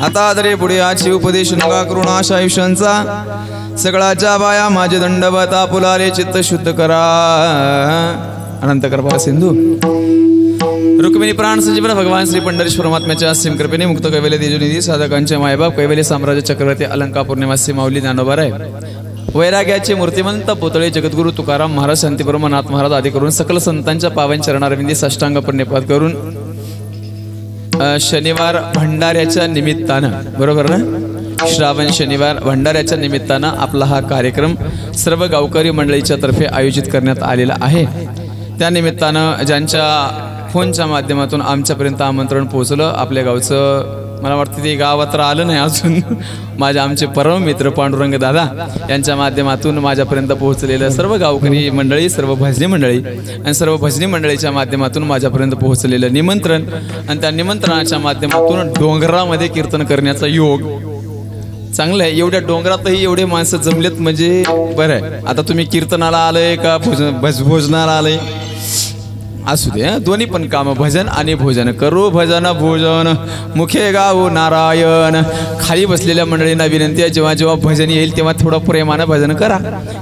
आता तरी पुढे आजची उपदेश नका करून आशा आयुष्यांचा सगळ्याच्या बाया माझे दंडवत आपुलारे चित्त शुद्ध करा. अनंत कृपा सिंधू रुक्मिणी प्राण संजीवन भगवान श्री पंढरीश परमात्म्याच्या असीम कृपेने मुक्त कैवल्य तेजोनिधी साधकांचे मायबाप कैवल्य साम्राज्य चक्रवर्ती अलंकापूर निवासी माऊली ज्ञानोबा आहे. वैराग्याचे मूर्तिमंत पुतळे जगद्गुरु तुकाराम महाराज शांतीब्रह्मनाथ महाराज आदी करून सकल संतांच्या पावन चरणारविंदी साष्टांग पुण्यपात करून शनिवार भंडाऱ्याच्या निमित्तानं, बरोबर ना, श्रावण शनिवार भंडाऱ्याच्या निमित्तानं आपला हा कार्यक्रम सर्व गावकरी मंडळीच्या तर्फे आयोजित करण्यात आलेला आहे. त्या निमित्तानं ज्यांच्या फोनच्या माध्यमातून आमच्यापर्यंत आमंत्रण पोहोचलं, आपल्या गावचं मला वाटतं ते गावात आलं नाही अजून, माझे आमचे परम मित्र पांडुरंग दादा यांच्या माध्यमातून माझ्यापर्यंत पोहोचलेलं सर्व गावकरी मंडळी, सर्व भजनी मंडळी आणि सर्व भजनी मंडळीच्या माध्यमातून माझ्यापर्यंत पोहोचलेलं निमंत्रण आणि त्या निमंत्रणाच्या माध्यमातून डोंगरामध्ये कीर्तन करण्याचा योग चांगलं आहे. एवढ्या डोंगरातही एवढे माणसं जमलेत म्हणजे बरं आहे. आता तुम्ही कीर्तनाला आलंय का भोजनाला आलंय, असू दे, दोन्ही पण काम, भजन आणि भोजन. करू भजन भोजन मुखे गाऊ नारायण. खाली बसलेल्या मंडळींना विनंती आहे, जेव्हा जेव्हा भजन येईल तेव्हा थोडं प्रेमानं भजन करा.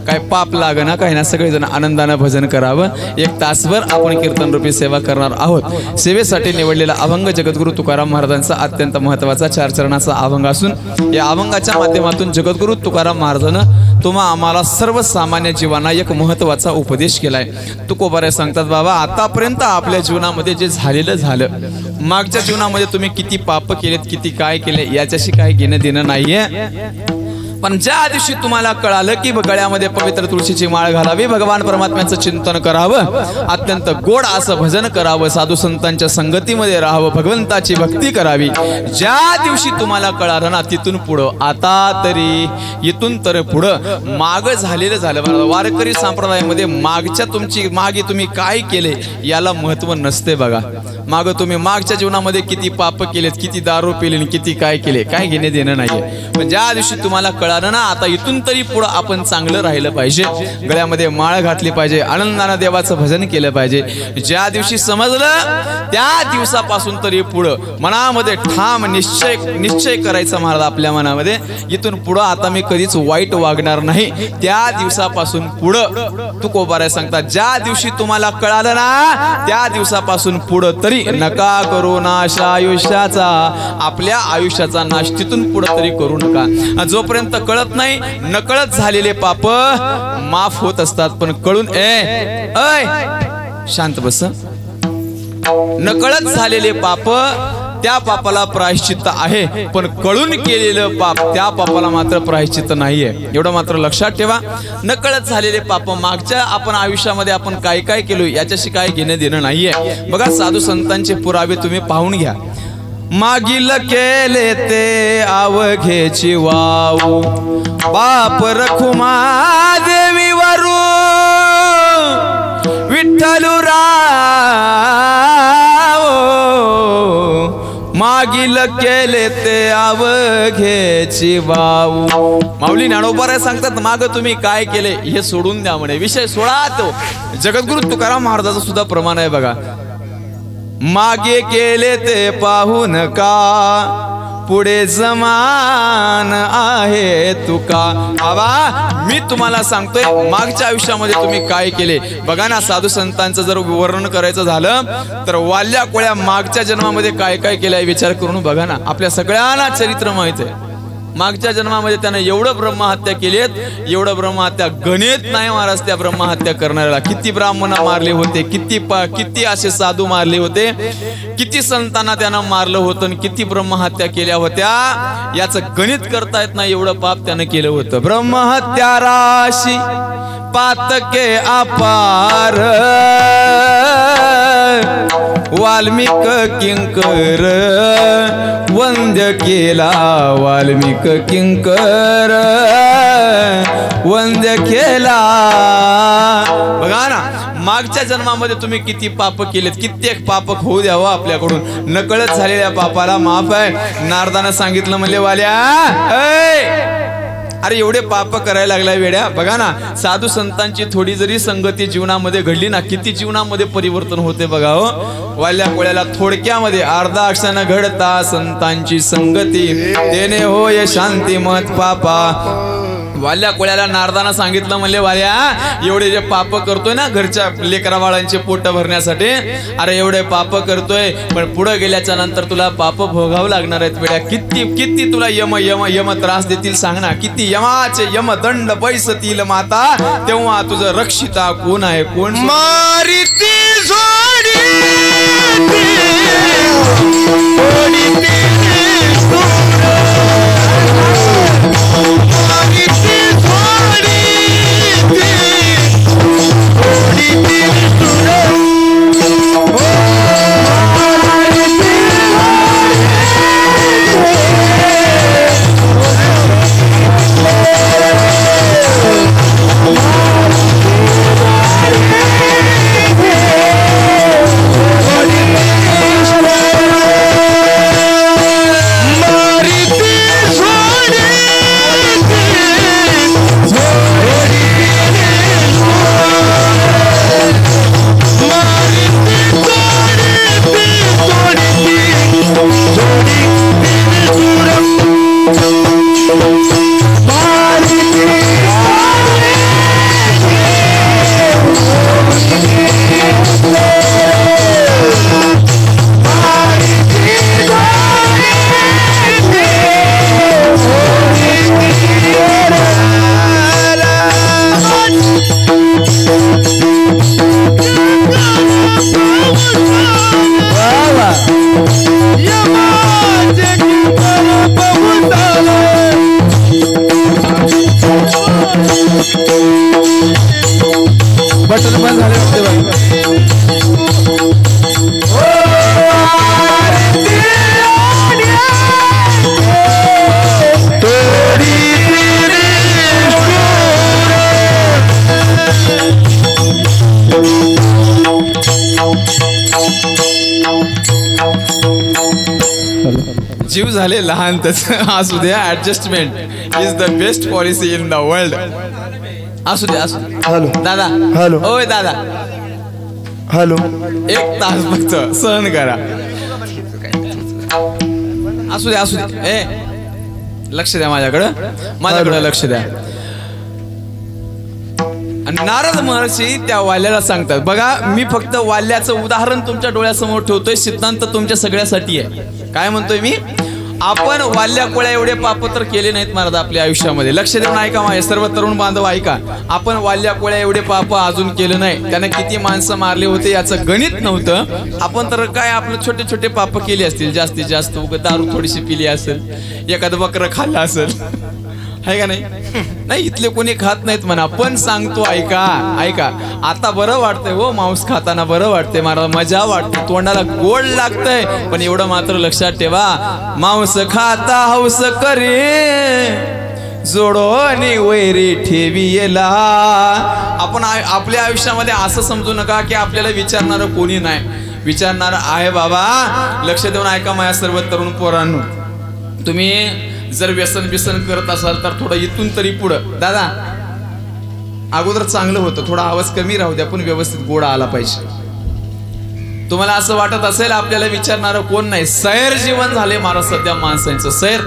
काय पाप लागना काही ना, सगळेजण आनंदानं भजन करावं. एक तासभर आपण कीर्तन रूपी सेवा करणार आहोत. सेवेसाठी निवडलेला अभंग जगद्गुरु तुकाराम महाराजांचा अत्यंत महत्त्वाचा 4 चरणाचा अभंग असून या अभंगाच्या माध्यमातून जगद्गुरु तुकाराम महाराजांना तुम्हा आम्हाला सर्वसामान्य जीवांना एक महत्त्वाचा उपदेश केलाय. तुकोबारे सांगतात, बाबा आतापर्यंत आपल्या जीवनामध्ये जे झालेलं झालं, मागच्या जीवनामध्ये तुम्ही किती पाप केलेत, किती काय केले, याच्याशी काय घेणं देणं नाहीये. पण ज्या दिवशी तुम्हाला कळालं की गळ्यामध्ये पवित्र तुळशीची माळ घालावी, भगवान परमात्म्याचं चिंतन करावं, अत्यंत गोड असं भजन करावं, साधू संतांच्या संगतीमध्ये राहावं, भगवंताची भक्ती करावी, ज्या दिवशी तुम्हाला कळालं ना, तिथून पुढं आता तरी इथून तर पुढं माग झालेलं झालं. वारकरी संप्रदायामध्ये मागच्या तुमची मागे तुम्ही काय केले याला महत्व नसते. बघा, माग तुम्ही मागच्या जीवनामध्ये किती पाप केलेत, किती दारू पिले, किती काय केले, काय घेणे देणं नाहीये. पण ज्या दिवशी तुम्हाला कळालं ना, आता इथून तरी पुढं आपण चांगलं राहिलं पाहिजे, गळ्यामध्ये माळ घातली पाहिजे, आनंदानं देवाचं भजन केलं पाहिजे, ज्या दिवशी समजलं त्या दिवसापासून तरी पुढं मनामध्ये ठाम निश्चय करायचा महाराज आपल्या मनामध्ये, इथून पुढं आता मी कधीच वाईट वागणार नाही. त्या दिवसापासून पुढं तुकोबाराय सांगतात, ज्या दिवशी तुम्हाला कळालं ना त्या दिवसापासून पुढं तरी नका करू नाश आयुष्याचा, आपल्या आयुष्याचा नाश तिथून पुढे तरी करू नका. जोपर्यंत कळत नाही, नकळत झालेले पाप माफ होत असतात, पण कळून शांत बस, नकळत झालेले पाप त्या पापाला प्रायश्चित्त आहे, पण कळून केलेलं पाप त्या पापाला मात्र प्रायश्चित्त नाहीये. एवढं मात्र लक्षात ठेवा. नकळत झालेले पाप मागच्या आपण आयुष्यामध्ये आपण काय काय केलो याच्याशी काय घेणं देणं नाहीये. बघा, साधू संतांचे पुरावे तुम्ही पाहून घ्या. मागील केले ते अवघेची वाऊ, बाप रखुमा देवी वरू विठ्ठलू मागील केले ते अवघेची वाऊ. माऊली ज्ञानोबा सांगतात, माग तुम्ही काय केले हे सोडून द्या म्हणे, विषय सोडा. तो जगद्गुरु तुकाराम महाराजाचं सुद्धा प्रमाण आहे. बघा, मागे केले ते पाहू नका, पुढे जमान आहे तुका. बाबा मी तुम्हाला सांगतोय, मागच्या आयुष्यामध्ये तुम्ही काय केले. बघा ना, साधू संतांचं जर वर्णन करायचं झालं तर वाल्या कोळ्या मागच्या जन्मामध्ये काय काय केलंय विचार करून बघा ना. आपल्या सगळ्यांना चरित्र माहित आहे. मागच्या जन्मामध्ये त्यानं एवढं ब्रह्महत्या केलीत, एवढं ब्रह्महत्या गणित नाही महाराज त्या ब्रह्महत्या करणाऱ्याला. किती ब्राह्मण मारले होते, किती असे साधू मारले होते, किती संतांना त्यानं मारलं होतं, किती ब्रह्महत्या केल्या होत्या, याचं गणित करता येत नाही, एवढं पाप त्यानं केलं होतं. ब्रह्महत्या राशी पातके अपार, वाल्मिक किंकर वंद्य केला, वाल्मिक किंकर वंद्य केला. बघा ना, मागच्या जन्मामध्ये तुम्ही किती पाप केलेत, कित्येक पाप होऊ द्यावं आपल्याकडून. नकळत झालेल्या पापाला माफ आहे. नारदानं सांगितलं म्हणले, वाल्या अरे एवढे पाप करायला लागलाय वेड्या. बघा ना, साधू संतांची थोडी जरी संगती जीवनामध्ये घडली ना, किती जीवनामध्ये परिवर्तन होते बघा हो. वाल्या कोळ्याला थोडक्यामध्ये अर्धा अक्षरानं घडता संतांची संगती, तेने होय शांती मत पापा. वाल्या कोळ्याला नारदानं सांगितलं, म्हणले वाल्या एवढे जे पाप करतोय ना घरच्या लेकरा बाळांचे पोट भरण्यासाठी, अरे एवढे पाप करतोय पण पुढे गेल्याच्या नंतर तुला पाप भोगावं लागणार आहेत वेड्या. किती किती तुला यम यम यम त्रास देतील सांग ना. किती यमाचे यम दंड पैसतील माता, तेव्हा तुझं रक्षिता कोण आहे? कोण मारिती जोडी बटन बंद झाले होते जीव झाले लहान तसं असू द्या. Adjustment is the best policy in the world. असू द्या असू द्या. हॅलो दादा. हॅलो. ओय दादा. हॅलो. एक तास फक्त सहन करा. असू द्या असू द्या. ए लक्ष द्या माझ्याकडे लक्ष द्या. नारद महर्षी त्या वाल्याला सांगतात. बघा मी फक्त वाल्याचं उदाहरण तुमच्या डोळ्यासमोर ठेवतोय. सिद्धांत तुमच्या सगळ्यासाठी आहे. काय म्हणतोय मी? आपण वाल्या कोळ्या एवढे पाप तर केले नाहीत महाराज आपल्या आयुष्यामध्ये. लक्ष देऊन ऐका माझे सर्व तरुण बांधव ऐका. आपण वाल्या कोळ्या एवढे पाप अजून केलं नाही. त्याने किती माणसं मारले होते याचं गणित नव्हतं. आपण तर काय आपलं छोटे छोटे पाप केले असतील जास्तीत जास्त. दारू थोडीशी पिली असेल, एखादं बकरं खाल्लं असेल, आहे का नाही? नाही इथले कोणी खात नाहीत म्हणा, पण सांगतो ऐका ऐका. आता बरं वाटतंय हो मांस खाताना, बरं वाटतंय मला, मजा वाटते, तोंडाला गोड लागतंय. पण एवढं मात्र लक्षात ठेवा, मांस खाता हौस करे जोडोनी वैरी ठेवीला. आपण आपल्या आयुष्यामध्ये असं समजू नका की आपल्याला विचारणारं कोणी नाही. विचारणार आहे बाबा. लक्ष देऊन ऐका माझ्या सर्व तरुण पोरांनो. तुम्ही जर व्यसन बिसन करत असाल तर थोडं इथून तरी पुढं. दादा अगोदर चांगलं होतं, थोडा आवाज कमी राहू द्या पण व्यवस्थित गोड आला पाहिजे. तुम्हाला असं वाटत असेल आपल्याला विचारणारं कोण नाही. सैर जीवन झाले महाराज सध्या माणसांचं. सैर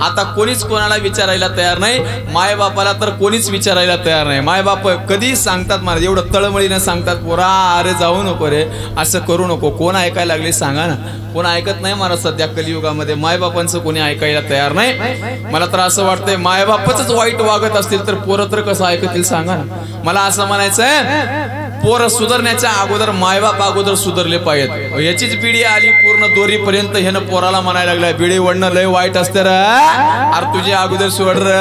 आता कोणीच कोणाला विचारायला तयार नाही. मायबापाला तर कोणीच विचारायला तयार नाही. मायबाप कधी सांगतात महाराज, एवढं तळमळीनं सांगतात, पोरा अरे जाऊ नको रे, असं करू नको. कोण ऐकायला लागले सांगा ना. कोण ऐकत नाही महाराज सध्या कलियुगामध्ये. मायबापांचं कोणी ऐकायला तयार नाही. मला तर असं वाटतंय मायबापच वाईट वागत असतील तर पोरं तर कसं ऐकतील सांगा ना. मला असं म्हणायचंय, पोरं सुधारण्याच्या अगोदर मायबाप अगोदर सुधारले पाहिजेत. याचीच पिढी आली पूर्ण दोरीपर्यंत. ह्यानं पोराला म्हणायला लागलाय बिडी वडणं लय वाईट असते रे, अरे तुझे अगोदर सोड र.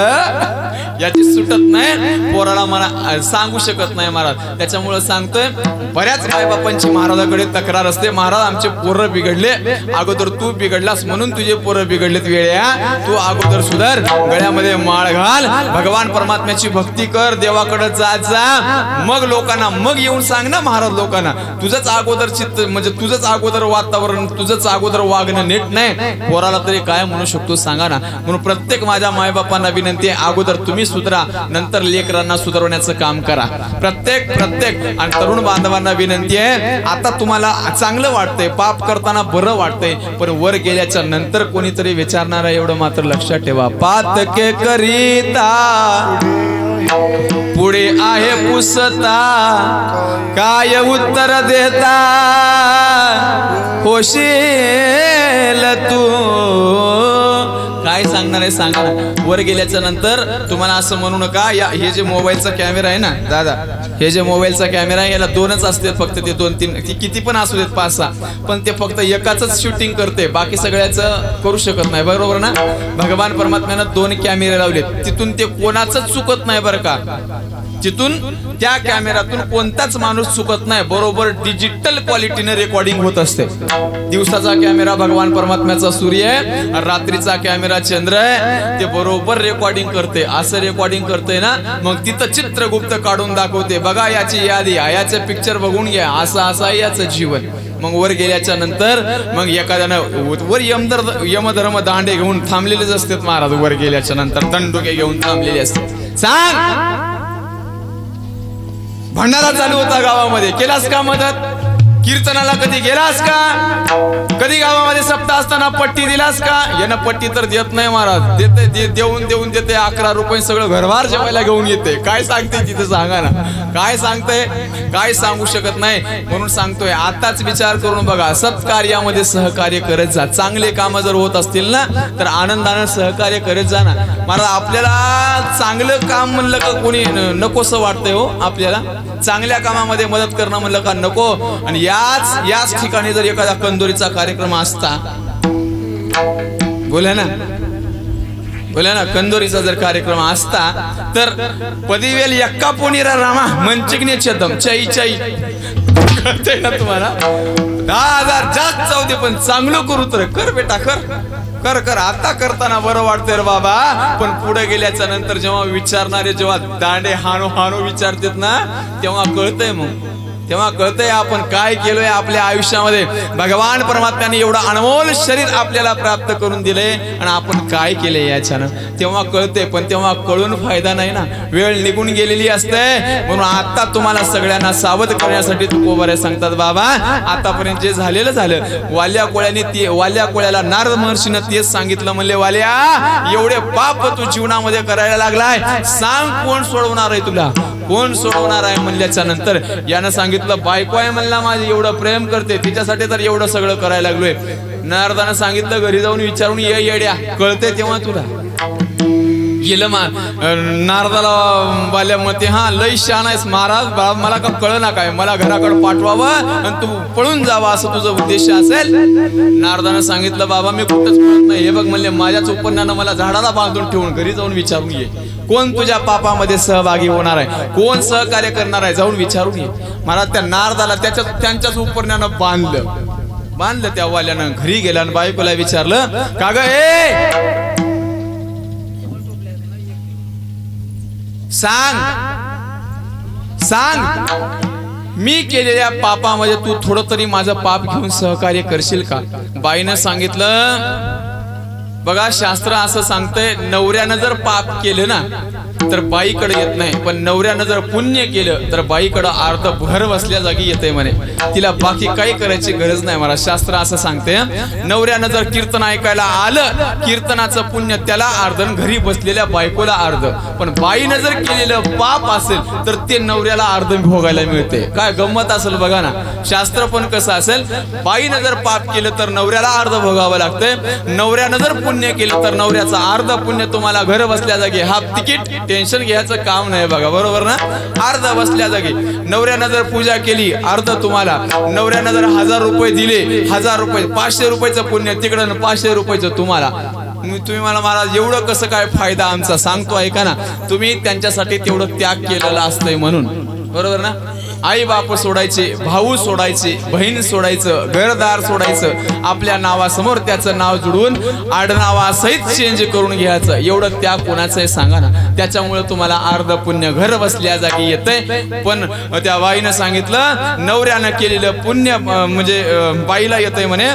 याची सुटत नाही. पोराला म्हणा सांगू शकत नाही महाराज. त्याच्यामुळे सांगतोय, बऱ्याच मायबापांची महाराजाकडे तक्रार असते, महाराज आमचे पोरं बिघडले. अगोदर तू बिघडलास म्हणून तुझे पोरं बिघडलेत. वेळ्या तू अगोदर सुधार, गळ्यामध्ये माळ घाल, भगवान परमात्म्याची भक्ती कर, देवाकडे जा, मग लोकांना मग येऊन सांग ना महाराज लोकांना, तुझंच अगोदर चित्त म्हणजे तुझंच अगोदर वातावरण, तुझंच अगोदर वागणं नीट नाही, पोराला तरी काय म्हणू शकतो सांगा ना. म्हणून प्रत्येक माझ्या मायबापांना विनंती आहे, अगोदर तुम्ही सुधरा, नंतर लेकरांना सुधारवण्याचं काम करा. प्रत्येक आणि तरुण बांधवांना विनंती आहे, आता तुम्हाला चांगलं वाटतंय, पाप करताना बरं वाटतंय, पण वर गेल्याच्या नंतर कोणीतरी विचारणार आहे एवढं मात्र लक्षात ठेवा. पातके करीता पुढे आहे पुसता, काय उत्तर देता होशील तू. काय सांगणार आहे सांगा ना. वर गेल्याच्या नंतर तुम्हाला असं म्हणू नका, या हे जे मोबाईलचा कॅमेरा आहे ना दादा, हे जे मोबाईलचा कॅमेरा आहे याला दोनच असते फक्त, ते 2-3 किती पण असू देत 5-6, पण ते फक्त एकाच शूटिंग करते, बाकी सगळ्याचं करू शकत नाही. बरोबर ना. भगवान परमात्म्यानं 2 कॅमेरे लावलेत, तिथून ते कोणाच चुकत नाही बरं का. तिथून त्या कॅमेऱ्यातून कोणताच माणूस चुकत नाही, बरोबर डिजिटल क्वालिटीने रेकॉर्डिंग होत असते. दिवसाचा कॅमेरा भगवान परमात्म्याचा सूर्य आहे, रात्रीचा कॅमेरा चंद्र आहे, ते बरोबर रेकॉर्डिंग करते. असं रेकॉर्डिंग करते ना, मग तिथं चित्रगुप्त काढून दाखवते, बघा याची यादी, याचे पिक्चर बघून घ्या, असं आहे याचं जीवन. मग वर गेल्याच्या नंतर मग एखाद्यानं वर यमधर्म दांडे घेऊन थांबलेलेच असतात महाराज. वर गेल्याच्या नंतर दंडुके घेऊन थांबलेले असतात. सांग, भंडारा चालू होता गावामध्ये, केलास का मदत? कीर्तनाला कधी गेलास का? कधी गावामध्ये सप्ताह असताना पट्टी दिलास का? यानं पट्टी तर देत नाही महाराज, देते देऊन देते 11 रुपये सगळं घरभार जेवायला घेऊन येते. काय सांगते तिथे सांगा ना, काय सांगते? काय सांगू शकत नाही. म्हणून सांगतोय, आताच विचार करून बघा, सत्कार्यामध्ये सहकार्य करत जा. चांगले कामं जर होत असतील ना तर आनंदानं सहकार्य करत जा ना महाराज. आपल्याला चांगलं काम म्हणलं का कोणी नकोसं वाटतंय हो. आपल्याला चांगल्या कामामध्ये मदत करणं म्हणलं का नको. आणि याच ठिकाणी जर एखादा कंदोरीचा कार्यक्रम असता, बोला ना, कंदोरीचा जर कार्यक्रम असता तर पदिवेल एक्का पोनीरा रामा मंचिकने छेदम चाई कळतंय ना तुम्हाला. 10,000 जास्त जाऊ दे, पण चांगलं करू तर कर बेटा, कर. आता करताना बरं वाटतंय रे बाबा, पण पुढे गेल्याच्या नंतर जेव्हा विचारणारे जेव्हा दांडे हाणू विचारतात ना, तेव्हा कळतंय आपण काय केलोय आपल्या आयुष्यामध्ये. भगवान परमात्म्याने एवढं अनमोल शरीर आपल्याला प्राप्त करून दिले आणि आपण काय केले याच्यानं, तेव्हा कळते. पण तेव्हा कळून फायदा नाही ना, वेळ निघून गेलेली असते. म्हणून आता तुम्हाला सगळ्यांना सावध करण्यासाठी तुकोबारे सांगतात, बाबा आतापर्यंत जे झालेलं झालं. वाल्या कोळ्याला नारद महर्षीनं तेच सांगितलं, म्हणले वाल्या एवढे पाप तू जीवनामध्ये करायला लागलाय, सांग कोण सोडवणार आहे तुला, कोण सोडवणार आहे. म्हणल्याच्या नंतर यानं सांगितलं, बायको आहे म्हणला माझी, एवढं प्रेम करते, तिच्यासाठी तर एवढं सगळं करायला लागलोय. नारदानं सांगितलं, घरी जाऊन विचारून ये येड्या, कळते तेव्हा तुला. गेलं नारदाला वाल्या मते, हा लई शान आहेस महाराज, मला का कळ ना काय, मला घराकडे पाठवावं आणि तू पळून जावा असं तुझा उद्देश असेल. नारदानं सांगितलं, बाबा मी कुठंच पळत नाही. हे बघ म्हणले, माझ्याच उपन्यानं मला झाडाला बांधून ठेवून घरी जाऊन विचारून ये, कोण तुझ्या पापामध्ये सहभागी होणार आहे, कोण सहकार्य करणार आहे, जाऊन विचारून ये. महाराज त्या नारदाला त्यांच्याच उपन्यानं बांधलं त्या वाल्यानं. घरी गेला आणि बायकोला विचारलं, का ग सांग मी केलेल्या पापामध्ये तू थोडं तरी माझं पाप घेऊन सहकार्य करशील का? बाईनं सांगितलं, बघा शास्त्र असं सांगतंय, नवऱ्यानं जर पाप केलं ना तर बाईकडे येत नाही, पण नवऱ्यानं जर पुण्य केलं तर बाईकडे अर्ध घर बसल्या जागी येते म्हणे. तिला बाकी काही करायची गरज नाही. मला शास्त्र असं सांगते, नवऱ्यानं जर कीर्तन ऐकायला आलं, कीर्तनाचं पुण्य त्याला अर्ध, घरी बसलेल्या बायकोला अर्ध. पण बाईनं जर केलेलं पाप असेल तर ते नवऱ्याला अर्ध भोगायला मिळते. काय गंमत असेल बघा ना. शास्त्र पण कसं असेल, बाईनं जर पाप केलं तर नवऱ्याला अर्ध भोगावं लागतंय, नवऱ्यानं जर पुण्य केलं तर नवऱ्याचा अर्ध पुण्य तुम्हाला घर बसल्या जागी हाफ तिकीट, टेन्शन घ्यायचं काम नाही बघा. बरोबर ना. अर्ध बसल्या जागी. नवऱ्यानं जर पूजा केली अर्ध तुम्हाला, नवऱ्यानं जर 1000 रुपये दिले, 1000 रुपये 500 रुपयाचं पुण्य तिकडं, 500 रुपयाचं तुम्हाला. तुम्ही मला महाराज एवढं कसं काय फायदा आमचा सांगतो ऐका ना. तुम्ही त्यांच्यासाठी तेवढं त्याग केलेला असतंय म्हणून. बरोबर ना. आई बाप सोडायचे, भाऊ सोडायचे, बहीण सोडायचं, घरदार सोडायचं, आपल्या नावासमोर त्याचं नाव जुडवून आडनावासहित चेंज करून घ्यायचं. एवढं त्या कोणाचं आहे सांगा ना. त्याच्यामुळे तुम्हाला अर्ध पुण्य घर बसल्या जागी येतंय. पण त्या बाईनं सांगितलं नवऱ्यानं केलेलं पुण्य म्हणजे बाईला येतंय म्हणे,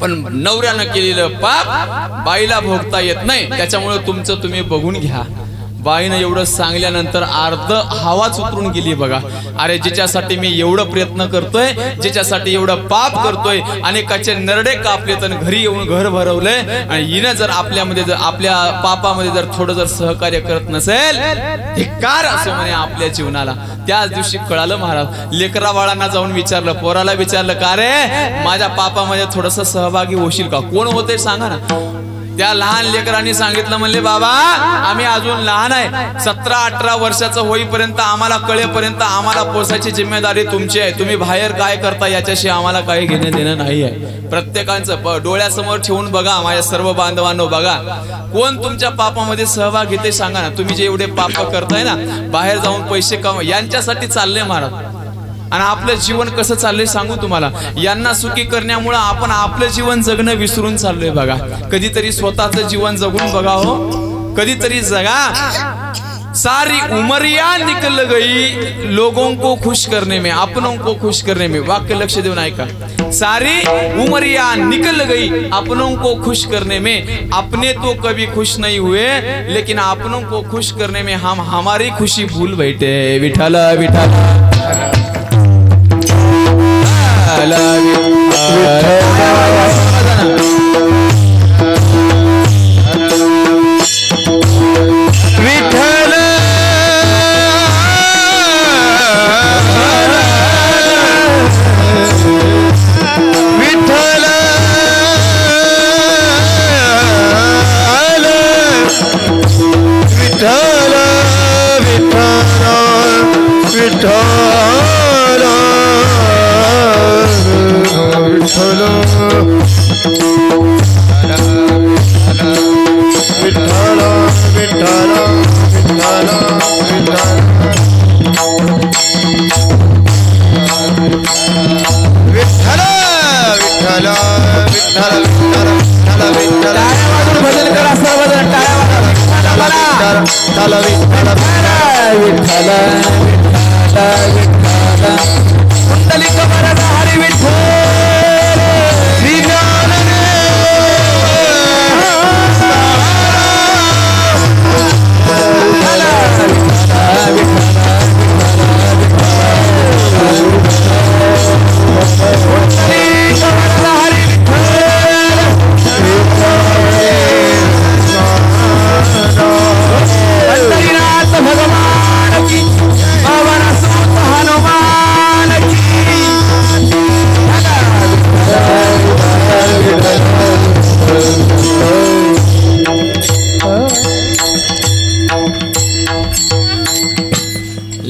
पण नवऱ्यानं केलेलं पाप बाईला भोगता येत नाही. त्याच्यामुळे तुमचं तुम्ही बघून घ्या. बाईनं एवढं सांगल्यानंतर अर्ध हवाच उतरून गेली बघा. अरे जिच्यासाठी मी एवढं प्रयत्न करतोय, जिच्यासाठी एवढं पाप करतोय, अनेकाचे नरडे कापले तर घरी येऊन घर भरवलंय, आणि हिनं जर आपल्यामध्ये जर आपल्या पापामध्ये जर थोडं जर सहकार्य करत नसेल, धिक्कार असं म्हणे आपल्या जीवनाला. त्याच दिवशी कळालं महाराज. लेकरा बाळांना जाऊन विचारलं, पोराला विचारलं, का रे माझ्या पापामध्ये थोडस सहभागी होशील का? कोण होते सांगा ना. त्या लहान लेकरांनी सांगितलं, म्हणले बाबा आम्ही अजून लहान आहे, 17-18 वर्षाचं होईपर्यंत आम्हाला कळेपर्यंत आम्हाला पोसायची जिम्मेदारी तुमची आहे. तुम्ही बाहेर काय करता याच्याशी आम्हाला काही घेणं देणं नाही आहे. प्रत्येकांचं डोळ्यासमोर ठेवून बघा, माझ्या सर्व बांधवांनो बघा, कोण तुमच्या पापामध्ये सहभाग घेते सांगा ना. तुम्ही जे एवढे पाप करताय ना, बाहेर जाऊन पैसे कमा यांच्यासाठी चालले महाराज. आणि आपलं जीवन कसं चाललंय सांगू तुम्हाला. यांना सुखी करण्यामुळे आपण आपलं जीवन जगणं विसरून चाललोय बघा. कधीतरी स्वतःचं जीवन जगून बघा हो, कधीतरी जगा. सारी उमरिया निकल गई लोगों को खुश करने में, अपनों को खुश करने में. वाक्य लक्ष देऊन ऐका. सारी उमरिया निकल गई अपनों को खुश करने में, अपने तो कभी खुश नहीं हुए लेकिन अपनों को खुश करने में हम हमारी खुशी भूल बैठे. विठ्ठल विठ्ठल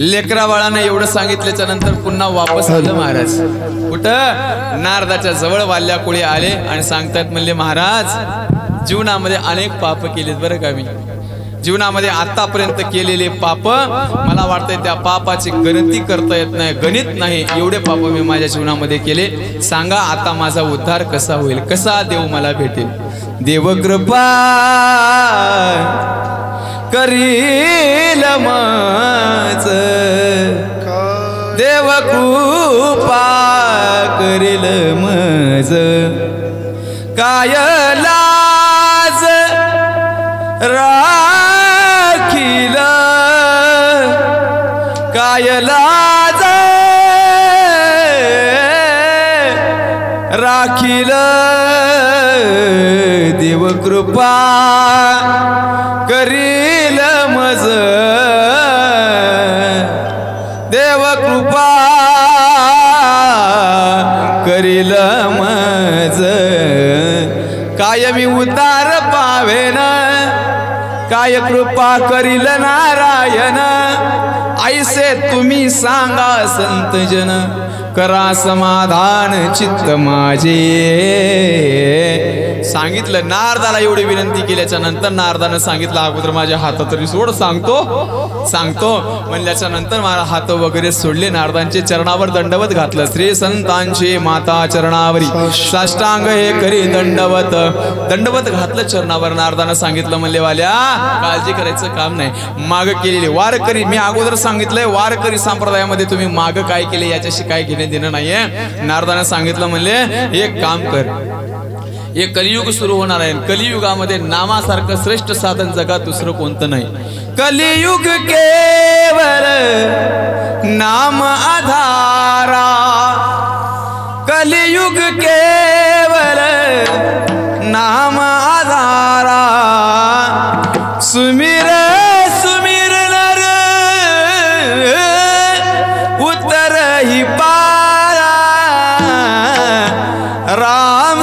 लेकरा बाळाने एवढं सांगितल्याच्या नंतर पुन्हा वापस आलं महाराज. कुठं? नारदाच्या जवळ वाल्याकुळी आले आणि सांगतात, म्हणले महाराज जीवनामध्ये अनेक पाप केलेत बरं का. मी जीवनामध्ये आतापर्यंत केलेले पाप मला वाटतंय त्या पापाची गणती करता येत नाही, गणित नाही, एवढे पाप मी माझ्या जीवनामध्ये केले. सांगा आता माझा उद्धार कसा होईल, कसा देव मला भेटेल. देव कृपा करील मज, देव कृपा करील मज, काय लाज राखील, काय लाज राखील, देव कृपा करील मज, देव कृपा करील मज, काय मी उतार पावेन, काय कृपा करील नारायण, ऐसे तुम्ही सांगा संत जन, करा समाधान चित्त माझे. सांगितलं नारदाला एवढी विनंती केल्याच्या नंतर नारदानं सांगितलं अगोदर माझ्या हातात तरी सोड. सांगतो म्हणल्याच्या नंतर मला हात वगैरे सोडले. नारदांचे चरणावर दंडवत घातलं. श्री संतांचे माता चरणावरी साष्टांग हे करी दंडवत घातलं चरणावर. नारदानं सांगितलं म्हणले वाल्या काळजी करायचं काम नाही. माग केलेले वारकरी मी अगोदर सांगितलंय वारकरी संप्रदायामध्ये तुम्ही माग काय केले याच्याशी काय घेणे देणं नाहीये. नारदानं सांगितलं म्हणले एक काम कर. हे कलियुग सुरू होणार आहे. कलियुगामध्ये नामासारखं श्रेष्ठ साधन जगात दुसरं कोणतं नाही. कलियुग केवळ नाम आधारा. कलियुग केवळ नाम आधारा. सुमिर सुमिर नर उतर ही पारा. राम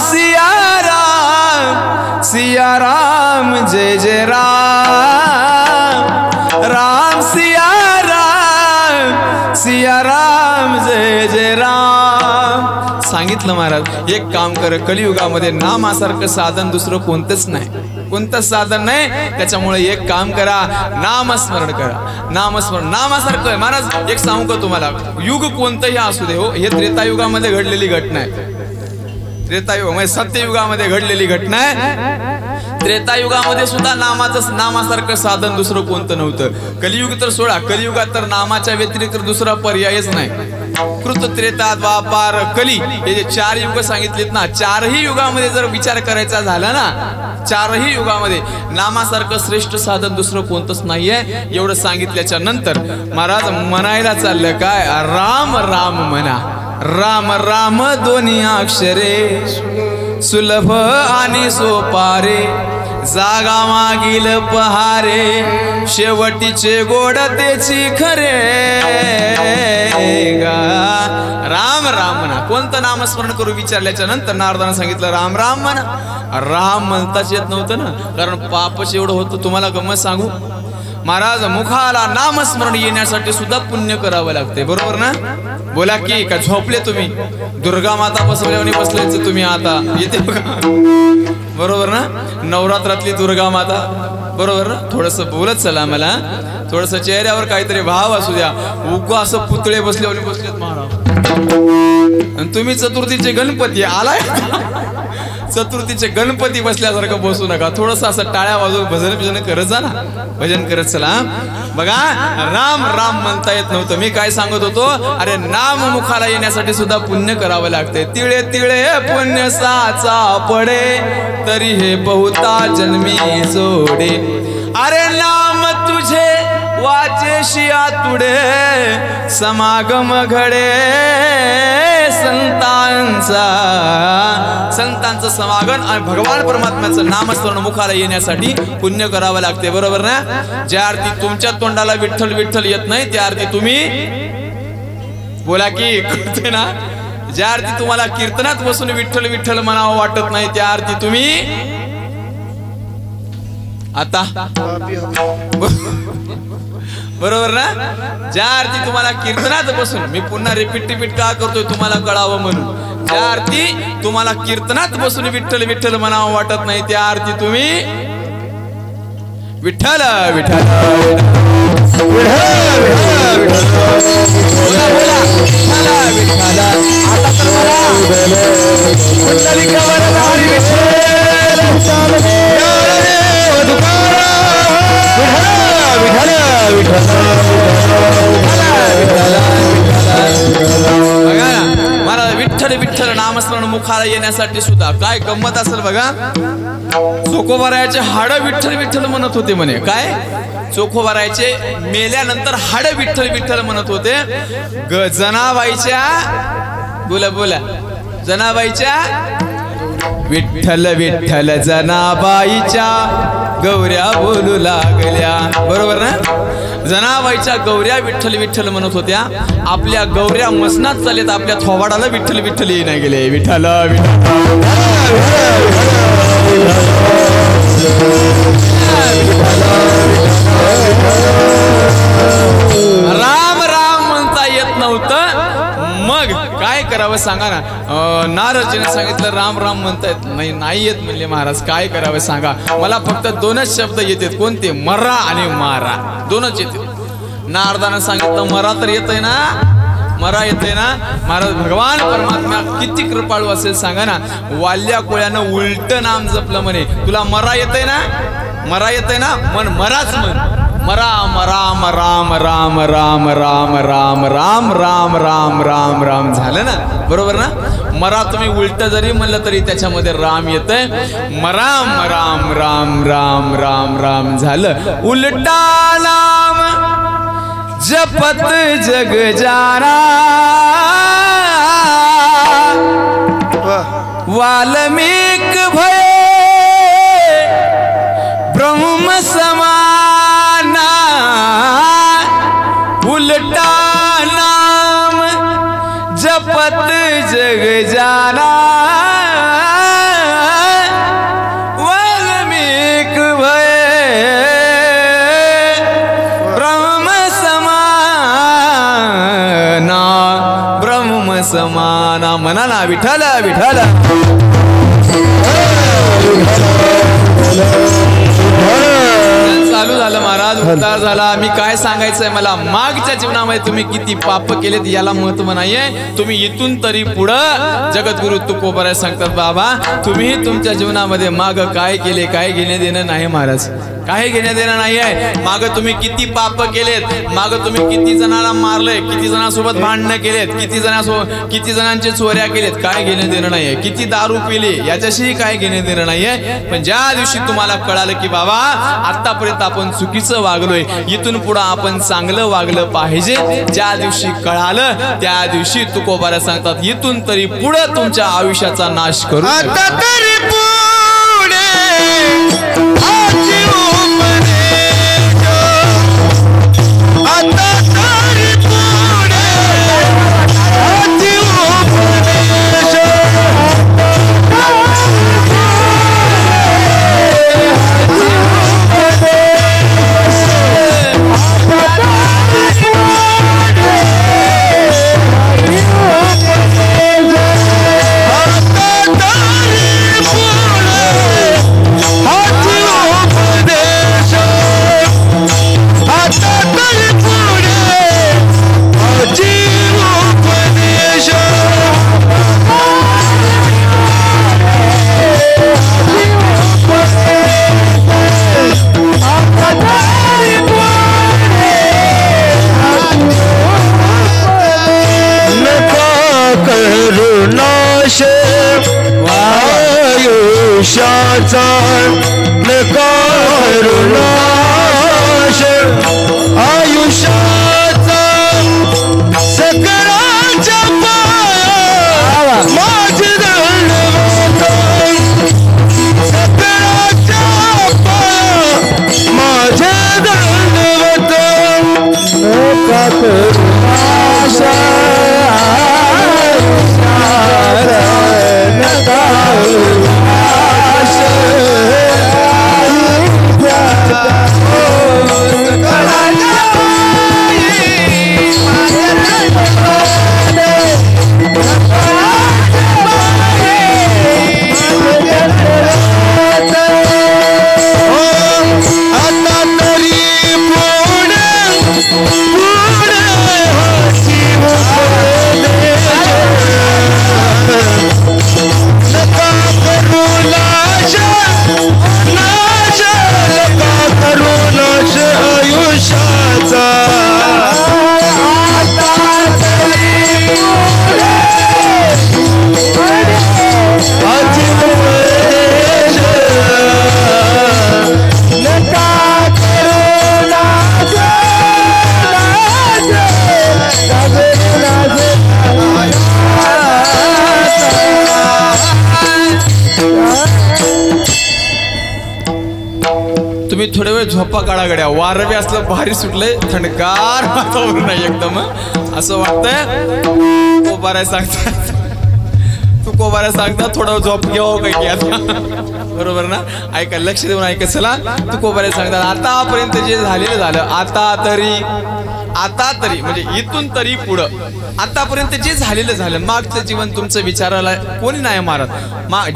सिया राम जय जय राम. राम सिया राम जय जय राम. सांगितलं महाराज एक काम कर. कलियुगामध्ये नामासारखं साधन दुसरं कोणतंच नाही. कोणतंच साधन नाही. त्याच्यामुळे एक काम करा नामस्मरण करा. नामस्मरण नामासारखं आहे. महाराज एक सांगू का तुम्हाला युग कोणतंही असू दे हो. हे त्रेतायुगामध्ये घडलेली घटना आहे. त्रेतायुग म्हणजे सत्ययुगामध्ये घडलेली घटना आहे. त्रेतायुगामध्ये सुद्धा नामासारखं साधन दुसरं कोणतं नव्हतं. कलियुग तर सोडा. कलियुगात तर नामाच्या व्यतिरिक्त दुसरा पर्यायच नाही. कृत त्रेता द्वापार कली हे जे 4 युग सांगितलेत ना. 4ही युगामध्ये जर विचार करायचा झाला ना 4ही युगामध्ये नामासारखं श्रेष्ठ साधन दुसरं कोणतंच नाहीये. एवढं सांगितल्याच्या नंतर महाराज म्हणायला चाललं काय राम राम म्हणा. राम राम दोन्ही अक्षरे सुलभ आणि सोपारे. जागा मागील पहारे शेवटीचे गोड तेची खरे. राम राम म्हणा. कोणतं नामस्मरण करू विचारल्याच्या नंतर नारदानं सांगितलं राम राम म्हणा. राम म्हणताच येत नव्हतं ना कारण पापच एवढं होतं. तुम्हाला गंमत सांगू महाराज मुखाला नामस्मरण येण्यासाठी सुद्धा पुण्य करावं लागते. बरोबर ना. बोला की का झोपले तुम्ही. दुर्गा माता बसवल्याने बसल्याचं तुम्ही आता येते बघा. बरोबर ना. नवरात्रातली दुर्गा माता. बरोबर ना. थोडस बोलत चला मला. थोडस चेहऱ्यावर काहीतरी भाव असू द्या. उगा असं पुतळे बसल्याने बसलेत महाराज. आणि तुम्ही चतुर्थीचे गणपती आलाय. चतुर्थीचे गणपती बसल्यासारखं बसू नका. थोडस असं टाळ्या वाजवून भजन करत जा ना. भजन करत चला. बघा राम राम म्हणता येत नव्हतं. मी काय सांगत होतो अरे नाम मुखाला येण्यासाठी सुद्धा पुण्य करावं लागते. तिळे तिळे पुण्य साचा पडे तरी हे बहुता जन्मी जोडे. अरे नाम तुझे वाचेशी आतुडे समागम घडे. संतांचं समागम आणि भगवान परमात्म्याचं नामस्मरण मुखाला येण्यासाठी पुण्य करावं लागते. बरोबर ना. ज्या अर्थी तुमच्या तोंडाला विठ्ठल विठ्ठल येत नाही त्या अर्थी तुम्ही बोला की करते ना. ज्या अर्थी तुम्हाला कीर्तनात बसून विठ्ठल विठ्ठल म्हणावं वाटत नाही त्या अर्थी तुम्ही आता बरोबर ना. ज्या अर्थी तुम्हाला कीर्तनात बसून मी पुन्हा रिपीट का करतोय तुम्हाला कळावं म्हणून. ज्या अर्थी तुम्हाला कीर्तनात बसून विठ्ठल विठ्ठल म्हणावं वाटत नाही त्या अर्थी तुम्ही विठ्ठल विठ्ठल मला विठ्ठल विठ्ठल नामस्मरण मुखाला येण्यासाठी सुद्धा काय गंमत असेल बघा. चोखोबारायाचे हाड विठ्ठल विठ्ठल म्हणत होते म्हणे. काय चोखोबारायाचे मेल्यानंतर हाड विठ्ठल विठ्ठल म्हणत होते. जनाबाईच्या बोला बोला जनाबाईच्या विठ्ठल विठ्ठल जनाबाईच्या गौऱ्या बोलू लागल्या. बरोबर ना. जनाबाईच्या गौऱ्या विठ्ठल विठ्ठल म्हणत होत्या. आपल्या गौऱ्या मसनात चालत आपल्या थोबाडाला विठ्ठल विठ्ठल येई नाही गेले. विठ्ठल राम राम म्हणता येत नव्हतं. मग काय करावं सांगा ना. नारदजीने सांगितलं राम राम म्हणतायत नाही येत म्हणले महाराज काय करावं सांगा. मला फक्त दोनच शब्द येतात कोणते मरा आणि मारा दोनच येते. नारदानं सांगितलं मरा तर येतंय ना मरा येते ना. महाराज भगवान परमात्मा किती कृपाळू असेल सांगा ना. वाल्या कोळ्यानं उलट नाम जपलं म्हणे तुला मरा येतंय ना मरा येतंय ना मन मराच म्हण राम राम राम राम राम राम राम राम राम राम राम राम झालं ना बरोबर ना. मरा तुम्ही उलट जरी म्हणलं तरी त्याच्यामध्ये राम येतंय. मराम राम राम राम राम राम झालं. उलटा नाम जपत जग जाना वाल्मीक भय ब्रह्म समाना. उलटा नाम जपत जग जाना वाल्मीक भय ब्रह्म समाना. म्हणा ना विठ्ठल विठ्ठल. चालू झालं महाराज उद्धार झाला. मी काय सांगायचंय मला मागच्या जीवनामध्ये तुम्ही किती पाप केलेत याला महत्व नाहीये. तुम्ही इथून तरी पुढं जगद्गुरु तुकोबाराय सांगतात बाबा तुम्ही तुमच्या जीवनामध्ये माग काय केले काय घेणे देणं नाही महाराज. काही घेणे देणं नाही आहे. माग तुम्ही किती पाप केलेत माग तुम्ही किती जणांना मारलंय किती जणांसोबत भांडणं केलेत किती जणांचे चोऱ्या केलेत काय घेणे देणं नाहीये. किती दारू पिले याच्याशी काय घेणे देणं नाहीये. पण ज्या दिवशी तुम्हाला कळालं की बाबा आतापर्यंत आपण चुकीचं वागलोय इथून पुढे आपण चांगलं वागलं पाहिजे ज्या दिवशी कळालं त्या दिवशी तुकोबाराय सांगतात इथून तरी पुढे तुमच्या आयुष्याचा नाश करू. आता तरी पुढे आयुष्याचा करुणाश आयुष्याचा सकराच्या पाया माझे दंडवत सकराच्या पाया माझे दंडवत करुणाश तुम्ही थोडे वेळ झोपा काढा गड्या. वारं बी असलं भारी सुटलंय थंडगार वातावरण नाही एकदम असं वाटतंय. तुकोबाराय सांगतात थोडं झोप घ्यावं काही आता. बरोबर ना? ऐका, लक्ष देऊन ऐका. चला तुकोबारे सांगतात आतापर्यंत जे झालेलं झालं, आता तरी म्हणजे इथून तरी पुढं आतापर्यंत जे झालेलं झालं. मागचं जीवन तुमचं विचारायला कोणी नाही मारत.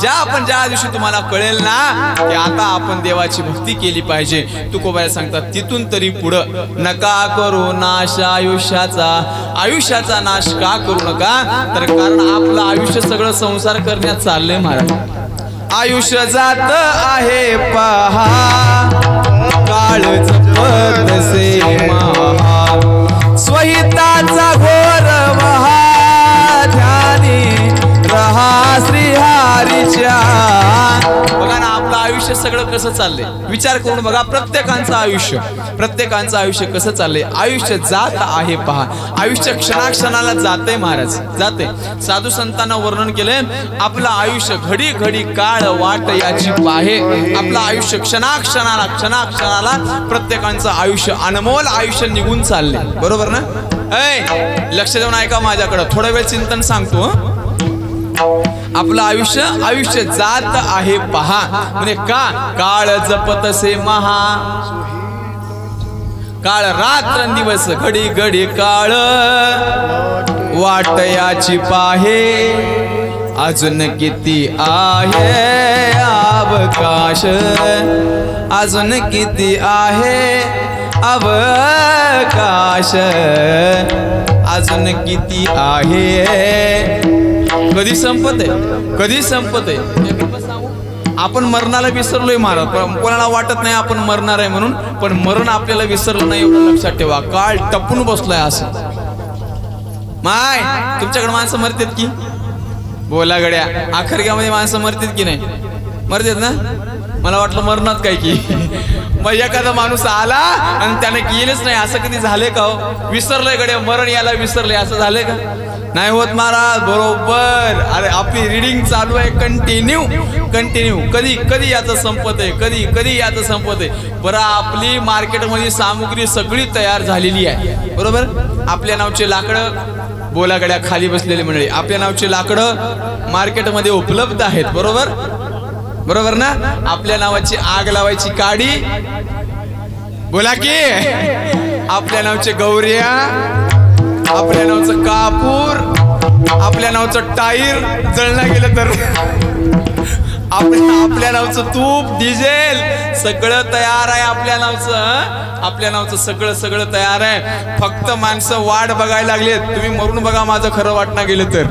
ज्या दिवशी तुम्हाला कळेल ना की आता आपण देवाची भक्ती केली पाहिजे, तुकोबारे सांगतात तिथून तरी पुढं नका करू नाश आयुष्याचा नाश का करू नका. तर कारण आपलं आयुष्य सगळं संसार करण्यात चाललंय महाराज. आयुष्य जात आहे पहा, काळ जपतसे महा, स्वहिताचा घोर महा, ध्यानी रहा श्रीहरीच्या. बघा ना आपलं आयुष्य सगळं कसं चाललंय, विचार करून बघा. प्रत्येकांचं आयुष्य कसं चाललंय. आयुष्य जात आहे पहा. आयुष्य क्षणाक्षणाला जाते महाराज, जाते. साधू संतांना वर्णन केलंय आपलं आयुष्य घडी घडी काळ वाट याची पाहे. आपलं आयुष्य क्षणाक्षणाला प्रत्येकांचं आयुष्य अनमोल आयुष्य निघून चाललंय. बरोबर ना? लक्ष देऊन ऐका माझ्याकडं, थोडा वेळ चिंतन सांगतो. आपलं आयुष्य जात आहे पहा, म्हणजे का काळ जपतसे महा, काळ रात्र दिवस घडी घडी काळ वाट याची पाहे. अजून किती आहे अवकाश, अजून किती आहे अवकाश, अजून किती आहे. कधी संपत आहे. आपण मरणाला विसरलोय महाराज, पण कोणाला वाटत नाही आपण मरणार आहे म्हणून, पण मरण आपल्याला विसरलं नाही एवढं लक्षात ठेवा. काळ टपून बसलाय असं. माय तुमच्याकडे माणसं मरतात की? बोला गड्या, आखरग्यामध्ये माणसं मरतात की नाही? मरतात ना? मला वाटलं मरणात काय की. मग एखादा माणूस आला आणि त्याने केलंच नाही, असं कधी झालंय का हो? विसरलंय गड्या, मरण याला विसरलंय, असं झालंय का? नाही होत महाराज, बरोबर. अरे आपली रीडिंग चालू आहे कंटिन्यू. कधी याचं संपत आहे, कधी याचं संपत आहे. बरं आपली मार्केटमध्ये सामुग्री सगळी तयार झालेली आहे. बरोबर. आपल्या नावचे लाकडं, बोला गड्या खाली बसलेली मंडळी, आपल्या नावचे लाकडं मार्केटमध्ये उपलब्ध आहेत. बरोबर ना? आपल्या नावाची आग लावायची काडी, बोला की, आपल्या नावचे गौऱ्या, आपल्या नावचं कापूर, आपल्या नावचं टायर जळलं गेलं तर आपल्या नावचं तूप, डिझेल सगळं तयार आहे. आपल्या नावचं सगळं तयार आहे. फक्त माणसं वाट बघायला लागलेत. तुम्ही मरून बघा, माझं खरं वाटणं गेलं तर.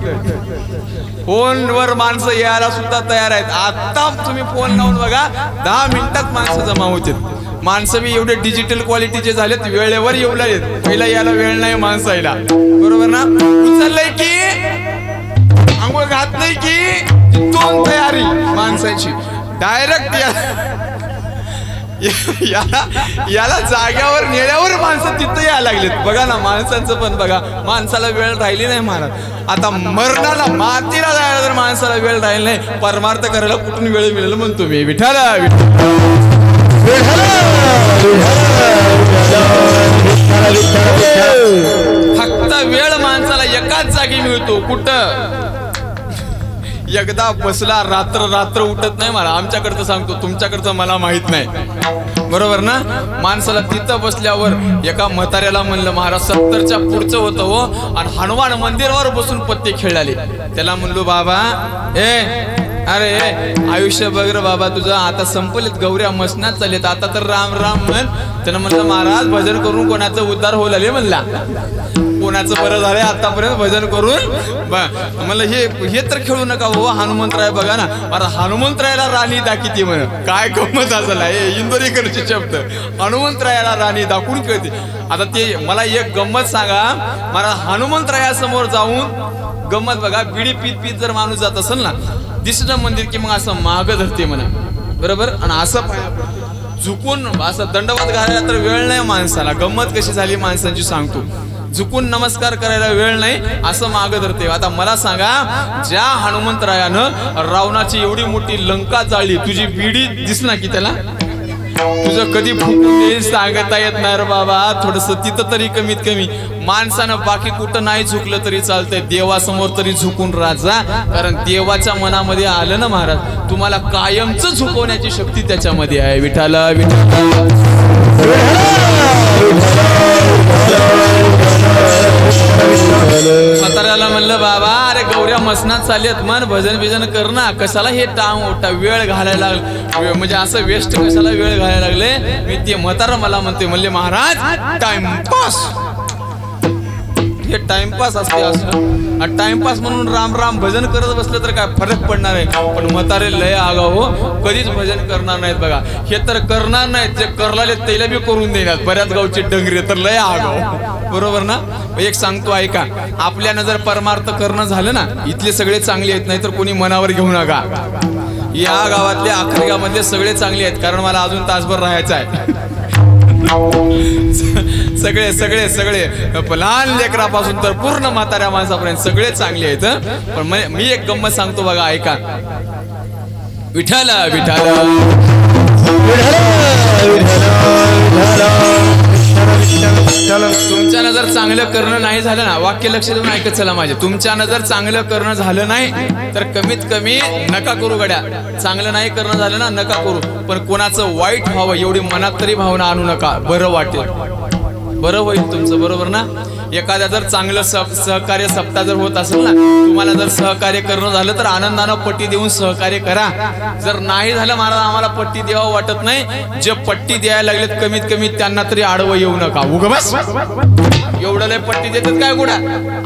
फोनवर माणसं यायला सुद्धा तयार आहेत. आता तुम्ही फोन लावून बघा, 10 मिनिटात माणसं जमा होतील. माणसं बी एवढे डिजिटल क्वालिटीचे झालेत, वेळेवर येऊ लागलेत. पहिला यायला वेळ नाही माणसाला. बरोबर ना? उचललंय की आंघोळ घातलंय की तिथून तयारी माणसाची डायरेक्ट याला जाग्यावर नेल्यावर माणसं तिथं यायला लागलेत. बघा ना माणसांचं पण बघा, माणसाला वेळ राहिली नाही महाराज. आता मरणाला मातीला जायला जर माणसाला वेळ राहिली नाही, परमार्थ करायला कुठून वेळ मिळेल म्हणतो मी. विठ्ठल फक्त वेळ माणसाला एकाच जागी मिळतो. कुठं? एकदा बसला रात्र उठत नाही. मला आमच्याकडचं सांगतो, तुमच्याकडचं मला माहित नाही. बरोबर ना? माणसाला तिथं बसल्यावर एका म्हाताऱ्याला म्हणलं, महाराज 70च्या पुढचं होतं हो, आणि हनुमान मंदिरावर बसून पत्ते खेळाले. त्याला म्हणलो, बाबा अरे आयुष्य बघ रे बाबा तुझं, आता संपलेत गौऱ्या मसनात चालेत, आता तर राम राम म्हण. त्यानं म्हणलं, महाराज भजन करून कोणाचा उद्धार होऊ लागले म्हणला. कोणाचं बरं झालंय आतापर्यंत भजन करून. म्हणलं हे तर खेळू नका हो, हनुमंतराय बघा ना. अरे हनुमंतरायाला राणी दाखिती म्हण. काय गंमत असेल इंदोरीकरचे शब्द. हनुमंतरायाला राणी दाखवून कळते. आता ते मला एक गंमत सांगा, मला हनुमंतरायासमोर जाऊन गंमत बघा. बिडी पीत जर माणूस जात असेल ना दिसणं मंदिर, की मग असं माग धरते म्हणा. बरोबर. आणि असं झुकून असं दंडवत घालायला तर वेळ नाही माणसाला. गंमत कशी झाली माणसांची सांगतो. झुकून नमस्कार करायला वेळ नाही, असं माग धरते. आता मला सांगा, ज्या हनुमंतरायानं रावणाची एवढी मोठी लंका जाळली, तुझी बिडी दिसना की त्याला? तुझं कधी फुकून देईल सांगता येत नाही रे बाबा. थोडस तिथं तरी कमीत कमी माणसानं बाकी कुठं नाही झुकलं तरी चालतंय, देवासमोर तरी झुकून राजा. कारण देवाच्या मनामध्ये आलं ना महाराज, तुम्हाला कायमच झुकवण्याची शक्ती त्याच्यामध्ये आहे. विठ्ठल विठ्ठल म्हाताऱ्याला म्हणलं बाबा अरे गौऱ्या मसनात चालत मन भजन बिजन कर ना, कशाला हे वेळ घालायला लागला, म्हणजे असं वेस्ट कशाला वेळ घालायला लागले. मी ते म्हातारा मला म्हणले महाराज टाइमपास, हे टाइमपास असते. असं टाइमपास म्हणून राम राम भजन करत बसलं तर काय फरक पडणार आहे. पण म्हातारे लय आगाव हो, कधीच भजन करणार नाहीत बघा. हे तर करणार नाहीत, जे करलाले त्याला बी करून देणार. बऱ्याच गावचे डंगरे तर लय आगाव, बरोबर ना. एक सांगतो ऐका, आपल्यानं जर परमार्थ करणं झालं ना, इथले सगळे चांगले आहेत, नाही तर कोणी मनावर घेऊ नका. या गावातले आखरगावामधले सगळे चांगले आहेत, कारण मला अजून तासभर राहायचं आहे. सगळे सगळे सगळे लहान लेकरापासून तर पूर्ण म्हाताऱ्या माणसापर्यंत सगळे चांगले आहेत. पण मी एक गंमत सांगतो बघा ऐका. विठ्ठल विठ्ठल तुमच्यानं जर चांगलं करणं नाही झालं ना, वाक्य लक्ष देऊन ऐकत चला माझे. तुमच्यानं जर चांगलं करणं झालं नाही तर कमीत कमी नका करू गड्या. चांगलं नाही करणं झालं ना नका करू, पण कोणाचं वाईट व्हावं एवढी मनात तरी भावना आणू नका. बरं वाटेल, बरं होईल तुमचं, बरोबर ना. एखाद्या जर चांगलं सहकार्य सप्ताह जर होत असेल ना, तुम्हाला जर सहकार्य करणं झालं तर आनंदानं पट्टी देऊन सहकार्य करा. जर नाही झालं महाराज आम्हाला पट्टी द्यावं वाटत नाही, जे पट्टी द्यायला लागलेत कमीत कमी त्यांना तरी आडवं येऊ नका. उग बस एवढं लय पट्टी देतात काय गुडा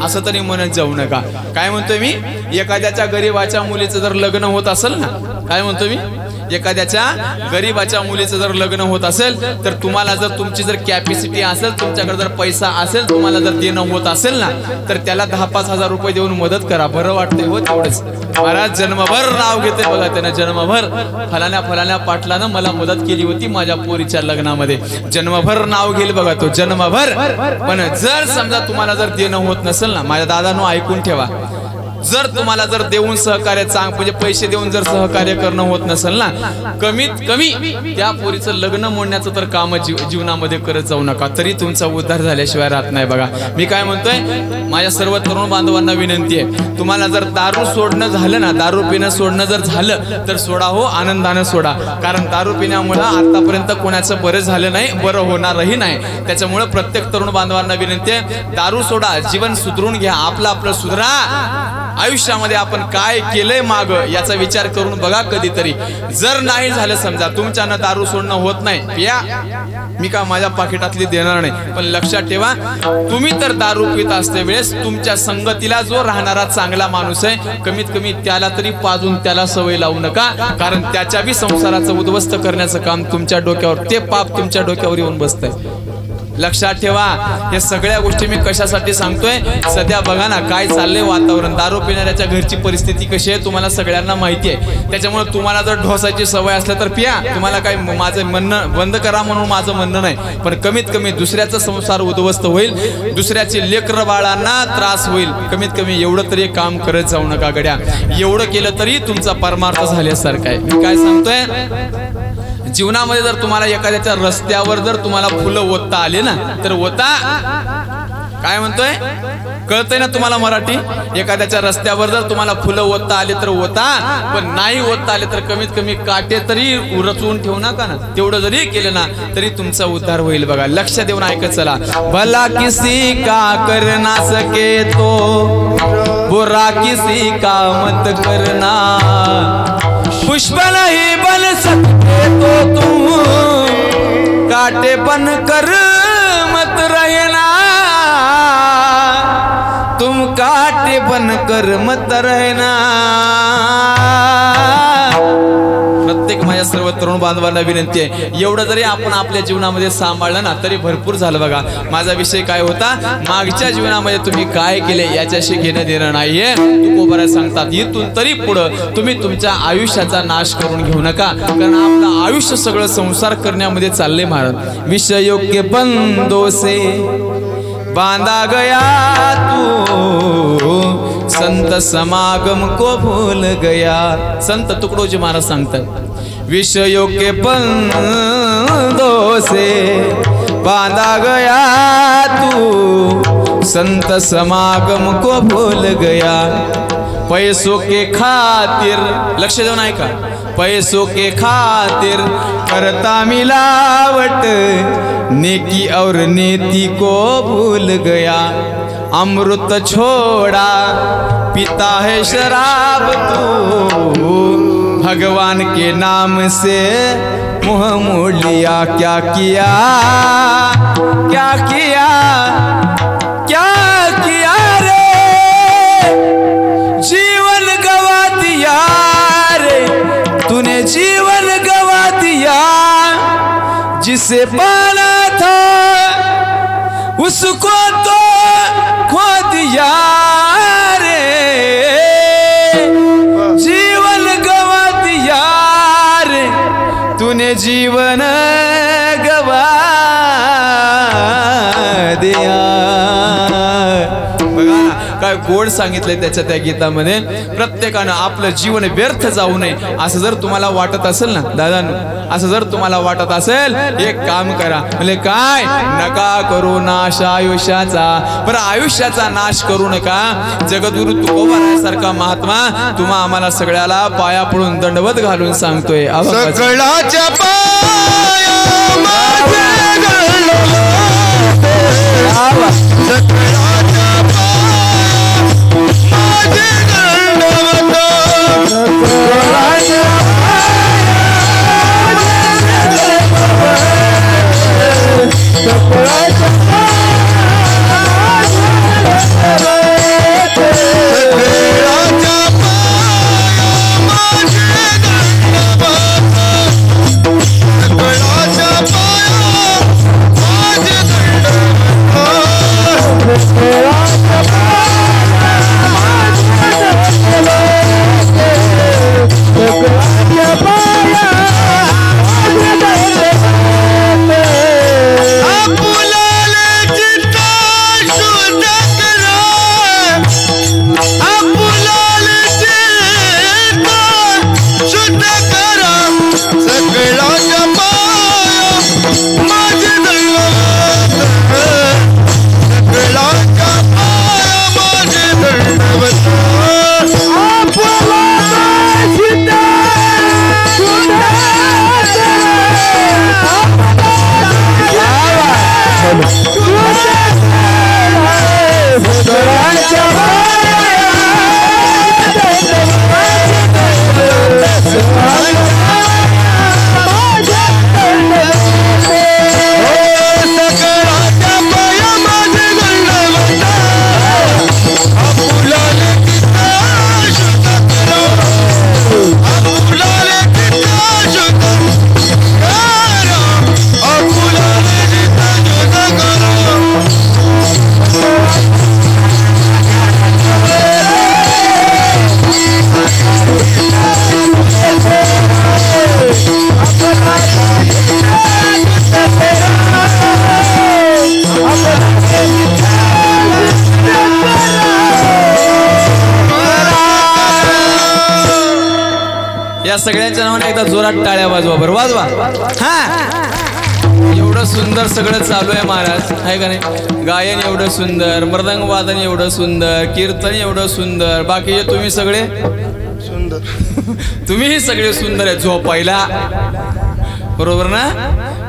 असं तरी म्हणत जाऊ नका. काय म्हणतोय मी, एखाद्याच्या गरीबाच्या मुलीचं जर लग्न होत असेल ना, काय म्हणतो मी, एखाद्याच्या गरीबाच्या मुलीचं जर लग्न होत असेल तर तुम्हाला जर तुमची जर कॅपॅसिटी असेल, तुमच्याकडे जर पैसा असेल, तुम्हाला जर देणं होत असेल ना, तर त्याला 10-5 हजार रुपये देऊन मदत करा. बरं वाटतंय हो तेवढंच. महाराज जन्मभर नाव घेते बघा त्यानं, जन्मभर फलाण्या पाटलानं मला मदत केली होती माझ्या पोरीच्या लग्नामध्ये. जन्मभर नाव घेईल बघा तो, जन्मभर. पण जर समजा तुम्हाला जर देणं होत नसेल ना, माझ्या दादानो ऐकून ठेवा, जर तुम्हाला जर देऊन सहकार्य म्हणजे पैसे देऊन जर सहकार्य करणं होत नसेल ना, कमीत कमी त्या पोरीचं लग्न मोडण्याचं तर काम जीवनामध्ये करत जाऊ नका, तरी तुमचा उद्धार झाल्याशिवाय राहत नाही. बघा मी काय म्हणतोय, माझ्या सर्व तरुण बांधवांना विनंती आहे, तुम्हाला जर दारू सोडणं झालं ना, दारू पिणं सोडणं जर झालं तर सोडा हो, आनंदानं सोडा. कारण दारू पिण्यामुळे आतापर्यंत कोणाचं बरं झालं नाही, बरं होणारही नाही. त्याच्यामुळे प्रत्येक तरुण बांधवांना विनंती आहे, दारू सोडा, जीवन सुधरून घ्या, आपलं सुधरा. आयुष्यामध्ये आपण काय केलंय माग याचा विचार करून बघा कधीतरी. जर नाही झालं समजा तुमच्यानं दारू सोडणं होत नाही, पिया, मी का माझ्या पाकिटातली देणार नाही, पण लक्षात ठेवा तुम्ही तर दारू पित असते वेळेस तुमच्या संगतीला जो राहणारा चांगला माणूस आहे, कमीत कमी त्याला तरी पाजून त्याला सवय लावू नका. कारण त्याच्या बी संसाराचं उद्ध्वस्त करण्याचं काम तुमच्या डोक्यावर, ते पाप तुमच्या डोक्यावर येऊन बसतंय. लक्षात ठेवा. हे सगळ्या गोष्टी मी कशासाठी सांगतोय, सध्या बघा ना काय चाललंय वातावरण, दारू पिणाऱ्याच्या घरची परिस्थिती कशी आहे तुम्हाला सगळ्यांना माहिती आहे. त्याच्यामुळे तुम्हाला जर ढोसायची सवय असल्या तर पिया, तुम्हाला काय माझं म्हणणं बंद करा म्हणून माझं म्हणणं नाही, पण कमीत कमी दुसऱ्याचा संसार उद्ध्वस्त होईल, दुसऱ्याची लेकरं बाळांना त्रास होईल, कमीत कमी एवढं तरी काम करत जाऊ नका गड्या. एवढं केलं तरी तुमचा परमार्थ झाल्यासारखं आहे. मी काय सांगतोय, जीवनामध्ये जर तुम्हाला एखाद्याच्या रस्त्यावर जर तुम्हाला फुलं ओतता आले ना तर ओता. काय म्हणतोय कळतंय ना तुम्हाला मराठी? एखाद्याच्या रस्त्यावर जर तुम्हाला फुलं ओतता आले तर ओता, पण नाही ओतता आले तर कमीत कमी काटे तरी रचवून ठेवू नका ना. तेवढं जरी केलं ना तरी तुमचा उद्धार होईल. बघा लक्ष देऊन ऐकत चला. भला किसी का कर ना सके तो बुरा किसी का मत करना, पुष्प नहीं बन सकते तो तुम कांटे बन कर मत रहना, तुम कांटे बन कर मत रहना. प्रत्येक माझ्या सर्व तरुण बांधवांना विनंती आहे, एवढं जरी आपण आपल्या जीवनामध्ये सांभाळलं ना तरी भरपूर झालं. बघा माझा विषय काय होता, मागच्या जीवनामध्ये तुम्ही काय केले याच्याशी घेणं देणं नाहीये. तुकोबाराय सांगतात, इथून तरी पुढं तुम्ही तुमच्या आयुष्याचा नाश करून घेऊ नका, कारण आपलं आयुष्य सगळं संसार करण्यामध्ये चाललंय महाराज. विषयों के बंदों से बांधा गया तू, संत समागम को भूल गया. संत तुकडोजी महाराज सांगतात, विषयों के फंदों से बांधा गया तू, संत समागम को भूल गया। पैसों के खातिर, लक्ष देऊन ऐका, पैसों के खातिर करता मिलावट, नेकी और नीति को भूल गया। अमृत छोड़ा पीता है शराब तू, भगवान के नाम से मुँह मोड़ लिया। क्या किया, क्या किया, क्या किया रे, जीवन गवा दिया रे तूने, जीवन गवा दिया। जिसे पाना था उसको तो खो दिया रे, जीवन गवा दिया रे तूने, जीवन गवा दिया। बघा ना काय गोड सांगितलंय त्याच्या त्या गीतामध्ये। प्रत्येकानं आपलं जीवन व्यर्थ जाऊ नये असं जर तुम्हाला वाटत असेल ना दादांनो, असं जर तुम्हाला वाटत असेल, एक काम करा, म्हणजे काय, नका करू नाश आयुष्याचा, पण आयुष्याचा नाश करू नका। जगद्गुरु तुकोबारायासारखा महात्मा तुम्हा आम्हाला सगळ्याला पाया पडून दंडवत घालून सांगतोय, सगळ्याच्या पाया माझे दंडवत, सगळ्याच्या पाया माझे दंडवत, या सगळ्यांच्या नावाने एकदा जोरात टाळ्या वाजवा, बरं वाजवा। हा, एवढं सुंदर सगळं चालू आहे महाराज, आहे का नाही? गायन एवढं सुंदर, मृदंग वादन एवढं सुंदर, कीर्तन एवढं सुंदर, बाकी तुम्ही सगळे सुंदर तुम्हीही सगळे सुंदर आहे झोपायला, बरोबर ना?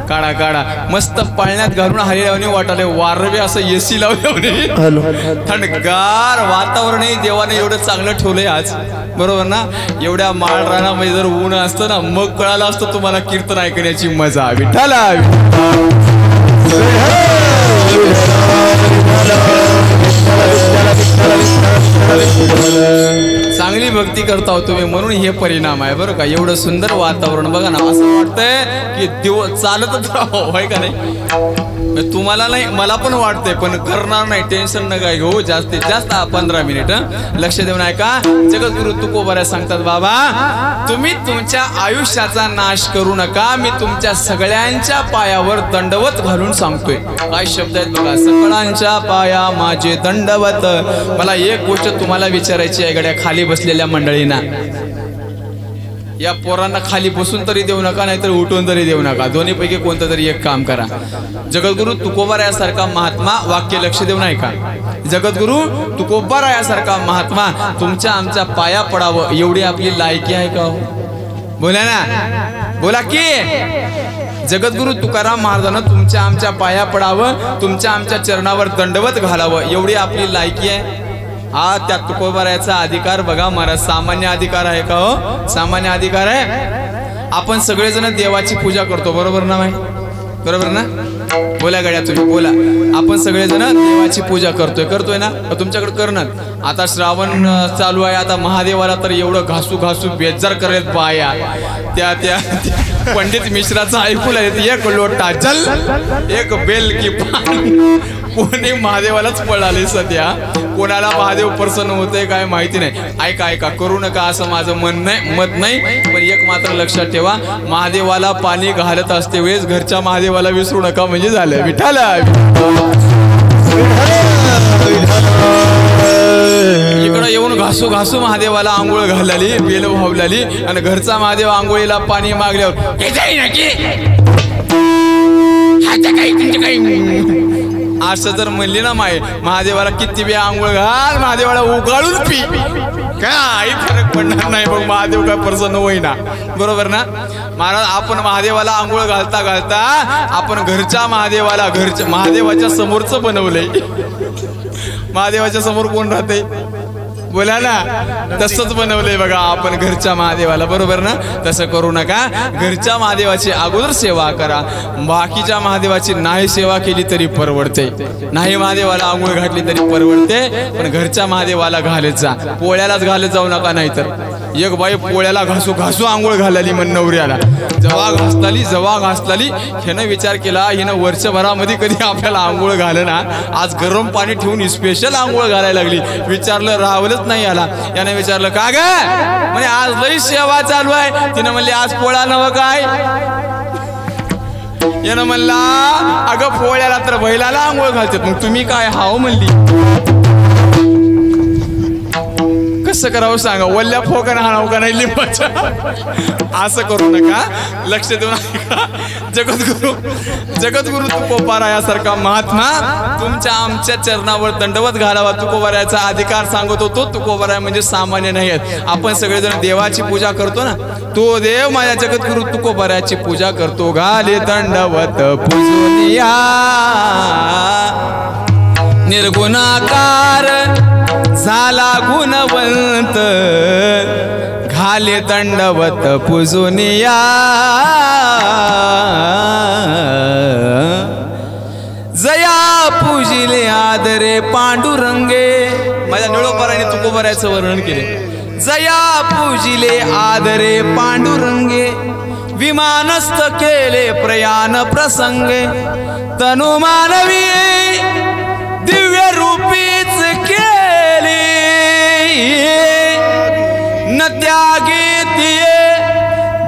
काढा काढा, मस्त पाळण्यात घालून हरियावणी वाटाले, वारबे असं एसी लावले, थंडगार वातावरणही देवाने एवढं चांगलं ठेवलंय आज, बरोबर ना? एवढ्या माळ रानामध्ये जर ऊन असतं ना, मग कळालं असतं तुम्हाला कीर्तन ऐकण्याची मजा। विठ्ठला चांगली भक्ती करता हो तुम्ही, म्हणून हे परिणाम आहे बरं का। एवढं सुंदर वातावरण बघा ना, असं वाटतंय की देव चालतच राहो, होय का नाही? तुम्हाला नाही, मला पण वाटतंय, पण करणार नाही, टेन्शन नका घेऊ। जास्तीत जास्त 15 मिनिट लक्ष देऊन ऐका। जगद्गुरु तुकोबाराय सांगतात, बाबा तुम्ही तुमच्या आयुष्याचा नाश करू नका, मी तुमच्या सगळ्यांच्या पायावर दंडवत घालून सांगतोय। काय शब्द आहेत बघा, सगळ्यांच्या पाया माझे दंडवत। मला एक गोष्ट तुम्हाला विचारायची आहे गड्या खाली बसलेल्या मंडळींना, या पोरांना खाली बसून तरी देऊ नका, नाहीतर उठून तरी देऊ नका. दोन्हीपैकी कोणतं तरी एक काम करा. जगद्गुरु तुकोबारायासारखा महात्मा वाक्य लक्ष देऊ नाही का? जगद्गुरु तुकोबारायासारखा महात्मा तुमच्या आमच्या पाया पडावं एवढी आपली लायकी आहे का हो? बोला ना, बोला की. जगद्गुरु तुकाराम महाराजांना तुमच्या आमच्या पाया पडावं, तुमच्या आमच्या चरणावर दंडवत घालावं एवढी आपली लायकी आहे. हा त्या तुकोबारायाचा अधिकार बघा महाराज, सामान्य अधिकार आहे का हो? सामान्य अधिकार आहे. आपण सगळेजण देवाची पूजा करतो, बरोबर ना भाई? बरोबर ना? बोला गड्या तुम्ही बोला. आपण सगळेजण देवाची पूजा करतोय ना? तुमच्याकडे करणार. आता श्रावण चालू आहे, आता महादेवाला तर एवढं घासू घासू बेजार करेल बाया. त्या पंडित मिश्राचं ऐकून एक लोटा जल एक बेल की पाणी. कोणी महादेवालाच पळाले सध्या. कोणाला महादेव प्रसन्न होते काय माहिती नाही. ऐका करू नका असं माझं मत नाही. पण एक मात्र लक्षात ठेवा, महादेवाला पाणी घालत असते वेळेस घरच्या महादेवाला विसरू नका, म्हणजे झालं. विठाला इकडं येऊन घासू घासू महादेवाला आंघोळ घालली, बेल व्हावली, आणि घरचा महादेव आंघोळीला पाणी मागल्यावर असं जर म्हणली ना माय, महादेवाला किती बी आंघोळ घाल, महादेवाला उगाळून पी, काही फरक पडणार नाही. मग महादेव काय प्रसन्न होईना, बरोबर ना महाराज? आपण महादेवाला आंघोळ घालता घालता आपण घरच्या महादेवाला महादेवाच्या समोरचं बनवलंय. महादेवाच्या समोर कोण राहते? बोला ना. तसंच बनवलंय बघा आपण घरच्या महादेवाला, बरोबर ना? तसं करू नका. घरच्या महादेवाची अगोदर सेवा करा. बाकीच्या महादेवाची नाही सेवा केली तरी परवडते, नाही महादेवाला आंघोळ घातली तरी परवडते, पण घरच्या महादेवाला घालत जा. पोळ्यालाच घालत जाऊ नका. नाहीतर एक बाई पोळ्याला घासू घासू आंघोळ घालली म्हण नवऱ्याला. जेव्हा घासलाली ह्यानं विचार केला, हिनं वर्षभरामध्ये कधी आपल्याला आंघोळ घालना, आज गरम पाणी ठेवून स्पेशल आंघोळ घालायला लागली. विचारलं राहवलंच नाही आला. याने विचारलं का ग? म्हणजे आज लई सेवा चालू आहे. तिनं म्हणली आज पोळा नव काय? यानं म्हणला अगं पोळ्याला तर बैलाला आंघोळ घालतात, मग तुम्ही काय हाव म्हणली. कसं करावं सांगा? वल्ल्या फोकानं हाणावं का नाही लिंबाच्या? असं करू नका. लक्ष देऊ नका. जगद्गुरु तुकोबारायासारखा महात्मा तुमच्या आमच्या चरणावर दंडवत घालावा. तुकोबारायाचा अधिकार सांगत होतो. तुकोबाराय म्हणजे सामान्य नाही आहेत. आपण सगळेजण देवाची पूजा करतो ना, तो देव माझ्या जगद्गुरु तुकोबारायाची पूजा करतो. घाले दंडवत पूजोनिया निर्गुणाकार झाला गुणवंत. घाले दंडवत पूजोनिया जया पूजिले आदरे पांडुरंगे. माझ्या निळोपराने तुकोबारायाचं वर्णन केले. जया पूजिले आदरे पांडुरंगे विमानस्थ केले प्रयाण प्रसंगे. तनु मानवी दिव्य रूपीच केली न त्यागी तिये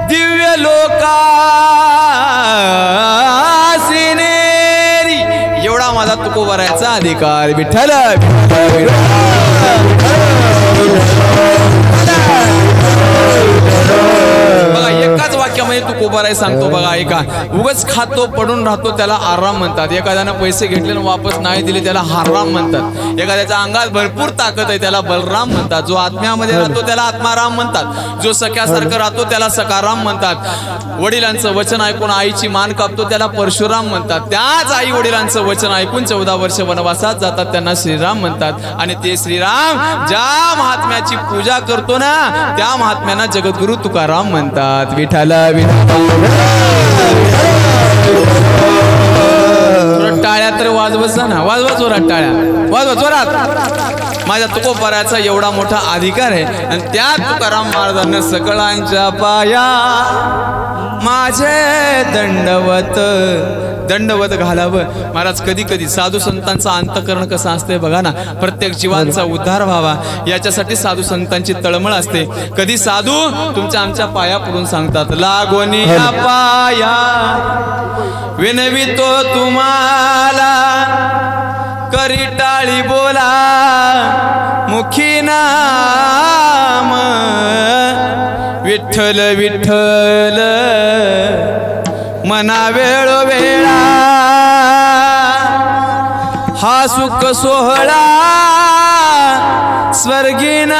दिव्य लोकासी नेरी. एवढा माझा तुकोबारायाचा अधिकार. विठ्ठल बघा एकाच वाक्यामध्ये तुकोबाराय सांगतो. बघा ऐका. उगाच खातो पडून राहतो त्याला आराम म्हणतात. एखाद्यानं पैसे घेतले आणि वापस नाही दिले त्याला हराम म्हणतात. एखाद्याच्या अंगात भरपूर ताकद आहे त्याला बलराम म्हणतात. जो आत्म्यामध्ये राहतो त्याला आत्माराम म्हणतात. जो सख्यासारखं राहतो त्याला सखाराम म्हणतात. वडिलांचं वचन ऐकून आईची मान कापतो त्याला परशुराम म्हणतात. त्याच आई वडिलांचं वचन ऐकून 14 वर्ष वनवासात जातात त्यांना श्रीराम म्हणतात. आणि ते श्रीराम ज्या महात्म्याची पूजा करतो ना त्या महात्म्यांना जगद्गुरु तुकाराम म्हणतात. विठाला टाळ्या तर वाजवत जा ना. वाजवा जोरात टाळ्या. वाजवा जोरात. माझ्या तुकोबारायाचा एवढा मोठा अधिकार आहे. आणि त्या तुकाराम महाराजांना सकळांच्या पाया माझे दंडवत घालावं. महाराज कधी कधी साधू संतांचा अंतकरण कसं असते बघा ना. प्रत्येक जीवांचा उद्धार व्हावा याच्यासाठी साधू संतांची तळमळ असते. कधी साधू तुमच्या आमच्या पाया पडून सांगतात लागोनी पाया विनवितो तुम्हाला करी टाळी बोला मुखी नाम विठ्ठल विठ्ठल विठ्ठल मना वेळोवेळा हा सुख सोहळा स्वर्गी नाही.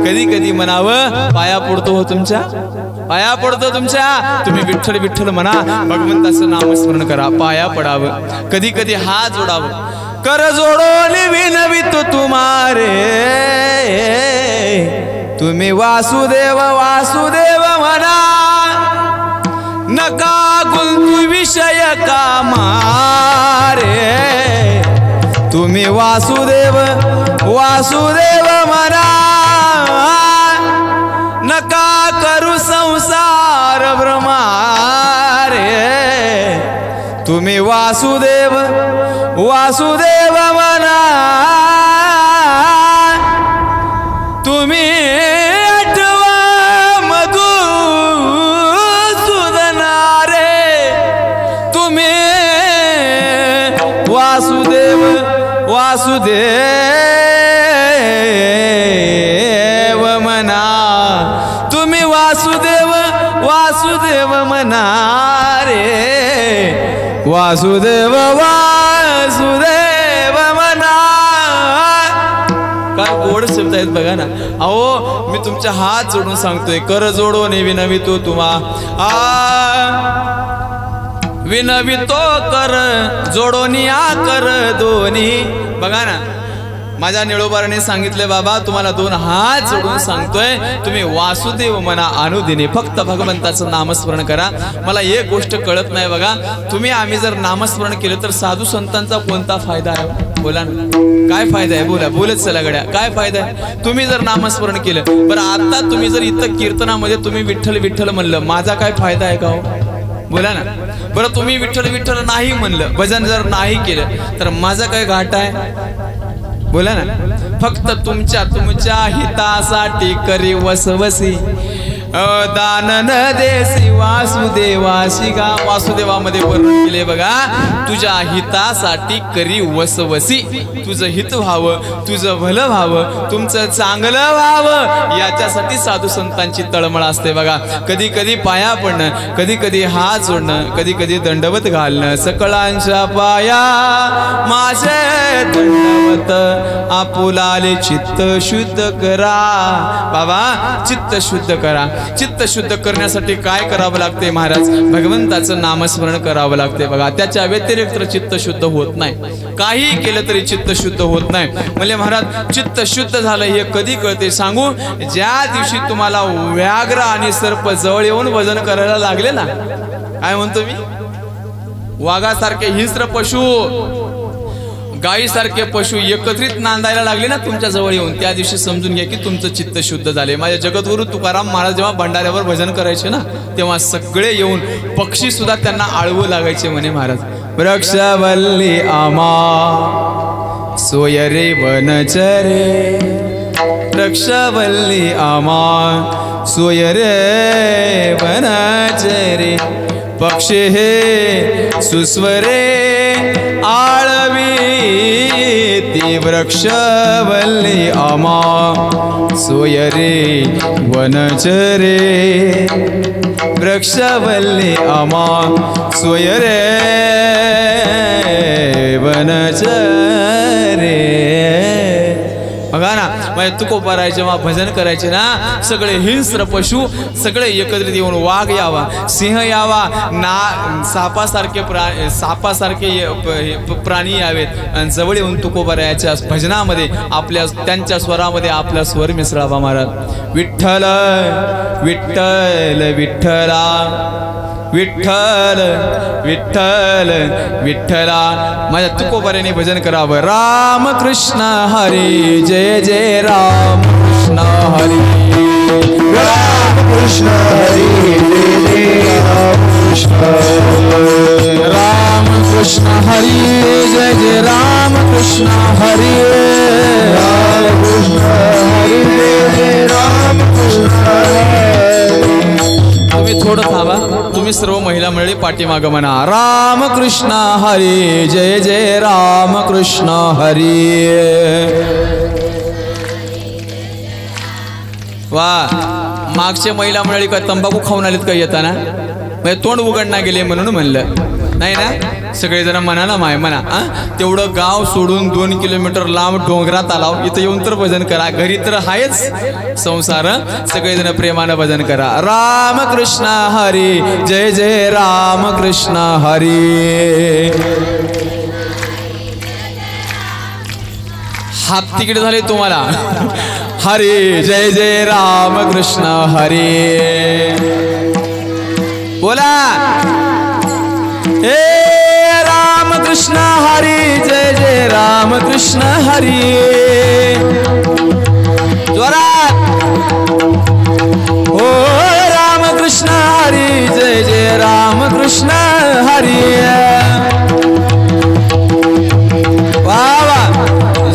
कधी कधी म्हणावं पाया पडतो हो तुमच्या, पाया पडतो तुमच्या. तुम्ही विठ्ठल विठ्ठल म्हणा, भगवंताचं नामस्मरण करा, पाया पडावं, कधी कधी हात जोडावं. कर जोडून विनवितो तुम्हारे तुम्ही वासुदेव वासुदेव म्हणा. नका गुंतू विषय कामारे तुम्ही वासुदेव वासुदेव म्हणा. नका करू संसार भ्रमारे तुम्ही वासुदेव वासुदेव म्हणा. तुम्ही आठवा मधुसूदनारे तुम्ही वासुदेव वासुदेव म्हणा. तुम्ही वासुदेव वासुदेव म्हणा रे वासुदेव वासुदेव म्हणा. काय गोड शब्द आहेत बघा ना. अहो मी तुमच्या हात जोडून सांगतोय, कर जोडो ने विनवितो तुम्हा विनवितो कर जोडोनिया कर दोन्ही. बघा ना माझ्या निळोबाराने सांगितले बाबा तुम्हाला दोन हात जोडून सांगतोय तुम्ही वासुदेव म्हणा अनुदिनी. फक्त भगवंताचं नामस्मरण करा. मला एक गोष्ट कळत नाही बघा, तुम्ही आम्ही जर नामस्मरण केलं तर साधू संतांचा कोणता फायदा आहे? बोला ना, काय फायदा आहे? बोला, बोलत चला गड्या, काय फायदा आहे तुम्ही जर नामस्मरण केलं? बरं आता तुम्ही जर इथं कीर्तनामध्ये तुम्ही विठ्ठल विठ्ठल म्हणलं, माझा काय फायदा आहे का हो? बोला ना. बरं तुम्ही विठ्ठल विठ्ठल नाही म्हणलं, भजन जर नाही केलं तर माझा काय घाटा आहे? बोला ना. फक्त तुमच्या हितासाठी करी वसवसी दान न देसी वासुदेवाशी गा. वासुदेवामध्ये वर्णन केले बघा, तुझ्या हितासाठी करी वसवसी. तुझं हित व्हावं, तुझं भलं व्हावं, तुमचं चांगलं व्हावं याच्यासाठी साधू संतांची तळमळ असते बघा. कधी कधी पाया पडणं, कधी कधी हात जोडणं, कधी कधी दंडवत घालणं. सकळांच्या पाया माझे दंडवत आपुलाले चित्त शुद्ध करा. बाबा चित्त शुद्ध करा. चित्त शुद्ध करण्यासाठी काय करावं लागते महाराज? भगवंताचं नामस्मरण करावं लागते बघा. त्याच्या व्यतिरिक्त चित्त शुद्ध होत नाही. काही केलं तरी चित्त शुद्ध होत नाही. म्हणजे महाराज चित्त शुद्ध झालं हे कधी कळते सांगू? ज्या दिवशी तुम्हाला व्याघ्र आणि सर्प जवळ येऊन भजन करायला लागले ना, काय म्हणतो मी, वाघासारखे हिंस्र पशु, गायीसारखे पशु एकत्रित नांदायला लागले ना तुमच्या जवळ येऊन, त्या दिवशी समजून घ्या की तुमचं चित्त शुद्ध झाले. माझ्या जगद्गुरु तुकाराम महाराज जेव्हा भंडाऱ्यावर भजन करायचे ना, तेव्हा सगळे येऊन पक्षी सुद्धा त्यांना आळवू लागायचे म्हणे महाराज. वृक्षवल्ली आमा सोयरे वनचरे, वृक्षवल्ली आमा सोयरे वनचरे. पक्षी हे सुस्वरे आळवी ती वृक्षवल्ली आमा सोयरे वनचरे. वृक्षवल्ली आमा सोयरे वनचरे. बघा ना, म्हणजे तुकोबाराय जेव्हा भजन करायचे ना, सगळे हिंस्र पशु सगळे एकत्रित येऊन, वाघ यावा, सिंह यावा, सापासारखे प्राणी यावेत आणि जवळ येऊन तुकोबारायाच्या भजनामध्ये आपल्या त्यांच्या स्वरामध्ये आपला स्वर मिसळावा महाराज. विठ्ठल विठ्ठल विठ्ठला विठ्ठल विठ्ठल विठ्ठला. माझ्या तुकोबाऱ्याने भजन करावं. राम कृष्ण हरी जय जय राम कृष्ण हरी. राम कृष्ण हरी जय जय राम कृष्ण. राम कृष्ण हरी जय जय राम कृष्ण हरी. राम कृष्ण हरी जय जय राम कृष्ण हरी. तुम्ही थोडं थांबा, तुम्ही सर्व महिला मंडळी पाठीमागं म्हणा. राम कृष्ण हरी जय जय राम कृष्ण हरी. वा मागचे महिला मंडळी काय तंबाखू खाऊन आलेत का येताना म्हणजे तोंड उघडना गेले म्हणून म्हणलं नाही ना सगळेजण म्हणा ना माय म्हणा तेवढं गाव सोडून 2 किलोमीटर लांब डोंगरात आलाव इथं येऊन तर भजन करा घरी तर आहेच संसार सगळेजण प्रेमानं भजन करा राम कृष्ण हरी जय जय राम कृष्ण हरी हात तिकीट झाले तुम्हाला हरी जय जय राम कृष्ण हरी बोला हे राम कृष्ण हरी जय जय राम कृष्ण हरी जोरात ओ राम कृष्ण हरी जय जय राम कृष्ण हरी वाह वाह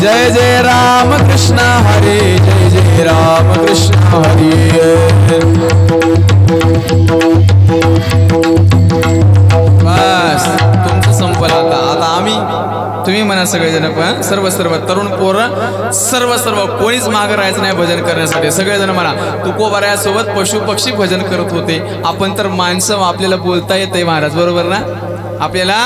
जय जय राम कृष्ण हरी जय जय राम कृष्ण हरी बस तुमचं संपलं आता आम्ही तुम्ही म्हणा सगळेजण पण सर्व तरुण पोरं सर्व कोणीच मागं राहायचं नाही भजन करण्यासाठी सगळेजण म्हणा तुकोबारायासोबत पशु पक्षी भजन करत होते आपण तर माणसं आपल्याला बोलता येते महाराज बरोबर ना आपल्याला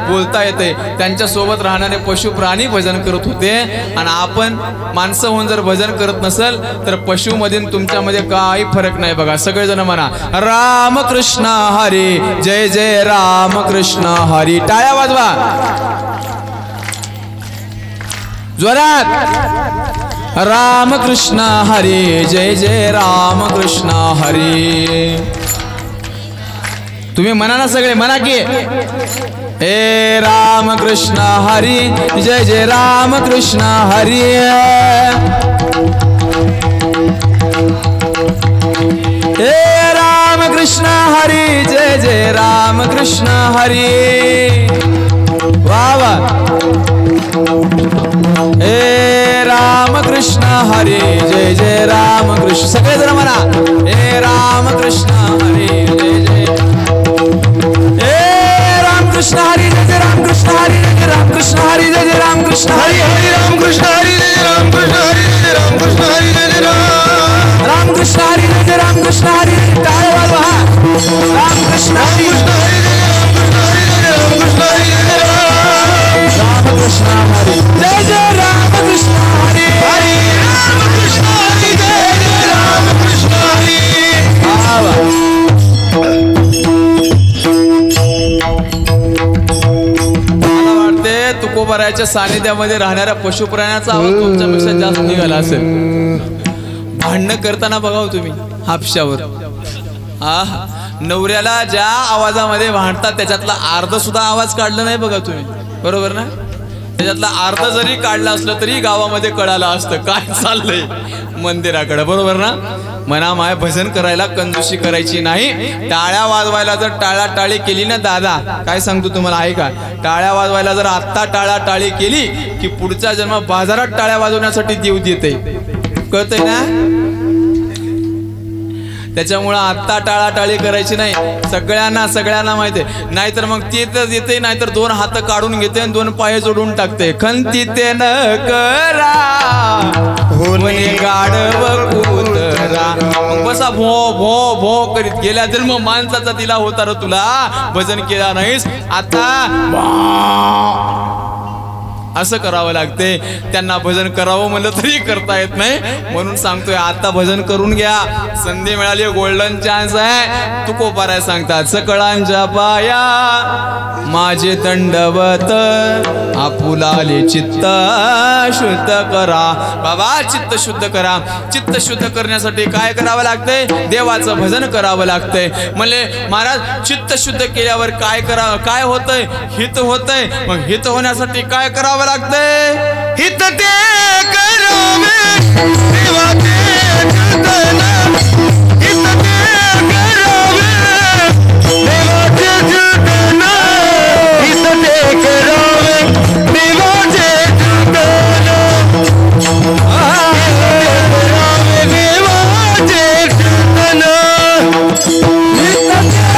बोलता येते त्यांच्या सोबत राहणारे पशु प्राणी भजन करत होते आणि आपण माणसं होऊन जर भजन करत नसेल तर पशु मध्ये तुमच्यामध्ये काही फरक नाही बघा सगळेजण म्हणा राम कृष्ण हरी जय जय राम कृष्ण हरी टाळ्या वाजवा जोरात राम कृष्ण हरी जय जय राम कृष्ण हरी तुम्ही म्हणा ना सगळे म्हणा की हे राम कृष्ण हरी जय जय राम कृष्ण हरी हे राम कृष्ण हरी जय जय राम कृष्ण हरी वाह वाह हे राम कृष्ण हरी जय जय राम कृष्ण सगळे जण म्हणा हे राम कृष्ण हरी जय जय कृष्ण हरी जय जय राम कृष्ण हरी जय जय राम कृष्ण हरी जय जय राम कृष्ण हरी हरी राम कृष्ण हरी जय जय राम कृष्ण हरी जय जय राम कृष्ण हरी जय जय राम कृष्ण हरी जय जय राम कृष्ण हरी टाळे वाजवा राम कृष्ण हरी राम कृष्ण हरी जय जय राम कृष्ण हरी जय जय राम कृष्ण हरी हरी राम कृष्ण हरी जय जय राम कृष्ण हरी तुकोबारायाच्या सानिध्यामध्ये राहणाऱ्या पशुप्राण्याचा आवाज तुमच्यापेक्षा जास्त निघाला असेल भांडणं करताना बघा तुम्ही हापशावर नवऱ्याला ज्या आवाजामध्ये भांडतात त्याच्यातला अर्ध सुद्धा आवाज काढला नाही बघा तुम्ही बरोबर ना त्याच्यातला अर्ध जरी काढला असलं तरी गावामध्ये कळालं असतं काय चाललंय मंदिराकडे बरोबर ना मना माय भजन करायला कंजूसी करायची नाही टाळ्या वाजवायला जर टाळाटाळी केली ना दादा काय सांगतो तुम्हाला आहे का टाळ्या वाजवायला जर आत्ता टाळाटाळी केली की पुढचा जन्म बाजारात टाळ्या वाजवण्यासाठी देव देते कळतंय ना त्याच्यामुळे आत्ता टाळाटाळी करायची नाही सगळ्यांना माहिती आहे नाहीतर मग ते तर येते नाहीतर 2 हात काढून घेते आणि 2 पाय जोडून टाकते खंतीते न करा होणे गाढव कुत्रा मग बसा भो भो भो करीत गेल्या जन्म माणसाचा तिला होता रे तुला भजन केला नाहीस आता असं करावं लागते त्यांना भजन करावं म्हणलं तरी करता येत नाही म्हणून सांगतोय आता भजन करून घ्या संधी मिळाली गोल्डन चान्स आहे तुकोबाराय सांगतात सकळांच्या पाया माझे दंडवत आपुलाले चित्त शुद्ध करा बाबा चित्त शुद्ध करा चित्त शुद्ध करण्यासाठी काय करावं लागतंय देवाचं भजन करावं लागतंय म्हणले महाराज चित्त शुद्ध केल्यावर काय होतंय हित होतंय मग हित होण्यासाठी काय करावं लागतंय हित ते करावे देवाचे चिंतन हित ते करावे देवाचे चिंतन हित ते करावे देवाचे चिंतन करावे देवाचे चिंतन हित ते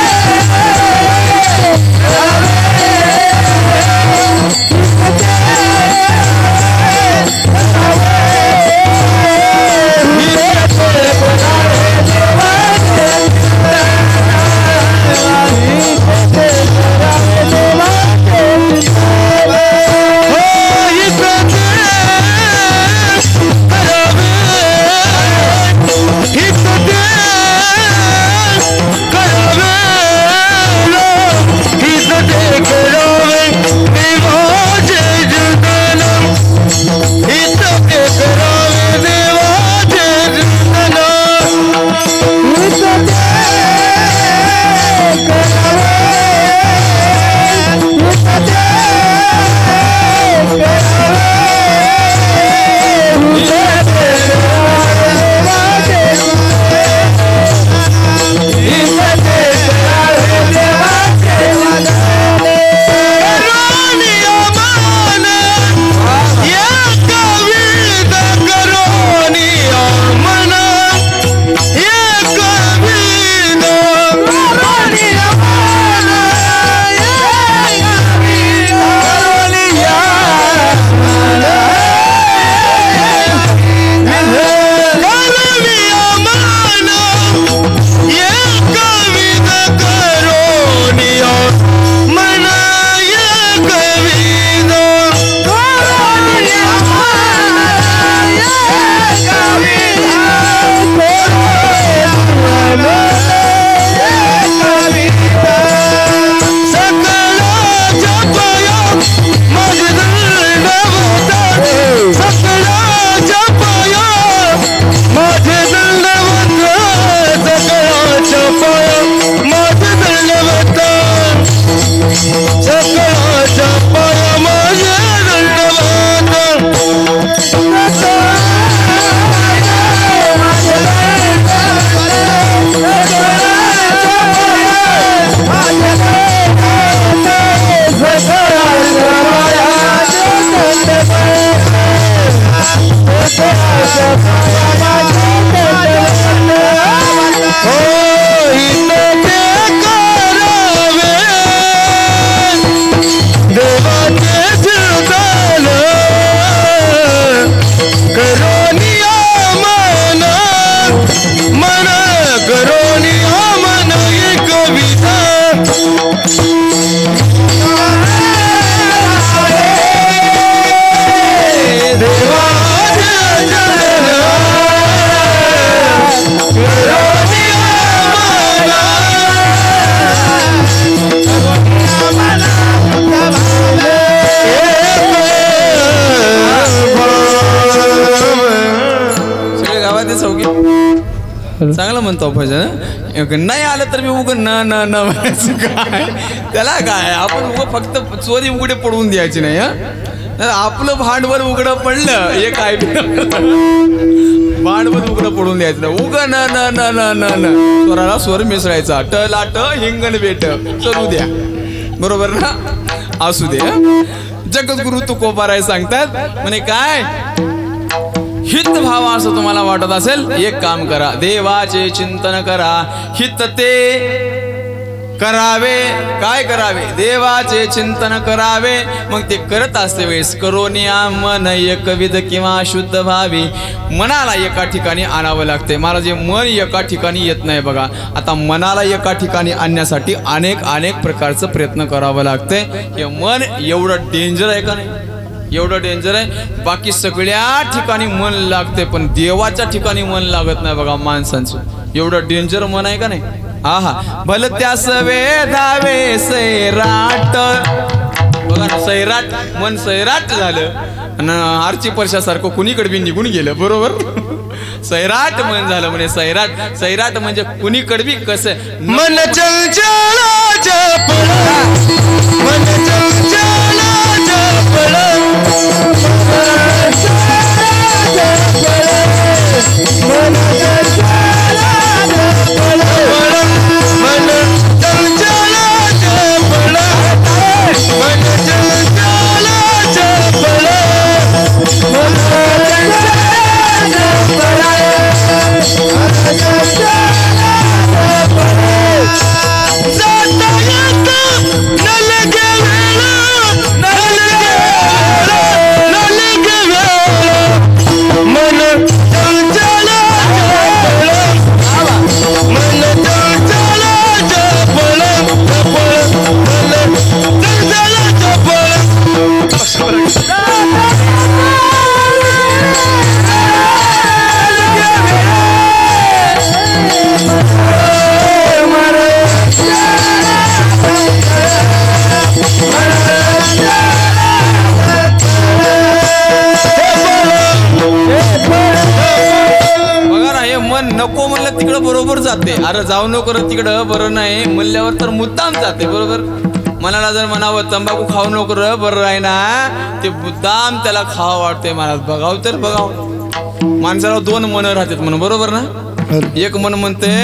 म्हणतो भजन नाही आलं तर मी उग न म्हणायचं काय त्याला काय आपण उग फक्त चोरी उघडे पडवून द्यायची नाही आपलं भांडवल उघडं पडलं हे काय भांडवल उघडं पडून द्यायचं नाही उग न स्वराला स्वर मिसळायचा ट लाट हिंगण बेट चलू द्या बरोबर ना असू दे जगद्गुरु तुकोबाराय सांगतात म्हणे काय हित भाव असं तुम्हाला वाटत असेल एक काम करा देवाचे चिंतन करा हित ते करावे काय करावे देवाचे चिंतन करावे मग ते करत असते वेळेस करोनिया मन एकविध किंवा शुद्ध व्हावी मनाला एका ठिकाणी आणावं लागते मला जे मन एका ठिकाणी येत नाही बघा आता मनाला एका ठिकाणी आणण्यासाठी अनेक प्रकारचं प्रयत्न करावं लागते हे मन एवढं डेंजर आहे का नाही एवढं डेंजर आहे बाकी सगळ्या ठिकाणी मन लागते पण देवाच्या ठिकाणी मन लागत नाही बघा माणसांचं एवढं डेंजर मन आहे का नाही आहा भल त्यास वेधावे सैराट बघा ना सैराट मन सैराट झालं आणि आरची परशासारखं कुणीकडे बी निघून गेलं बरोबर सैराट मन झालं म्हणे सैराट म्हणजे कुणीकडे बी कसं मन चंचला जपला मन चंचला जपला नको म्हणलं तिकडं बरोबर जाते अरे जाऊ नको तिकडं बरं नाही म्हणल्यावर तर मुद्दाम जाते बरोबर मनाला जर म्हणावं तंबाखू खाऊ नको र बरं आहे ना ते मुद्दाम त्याला खावं वाटते मला बघाव तर बघाव माणसाला दोन मन राहतात म्हणून बरोबर ना एक मन म्हणते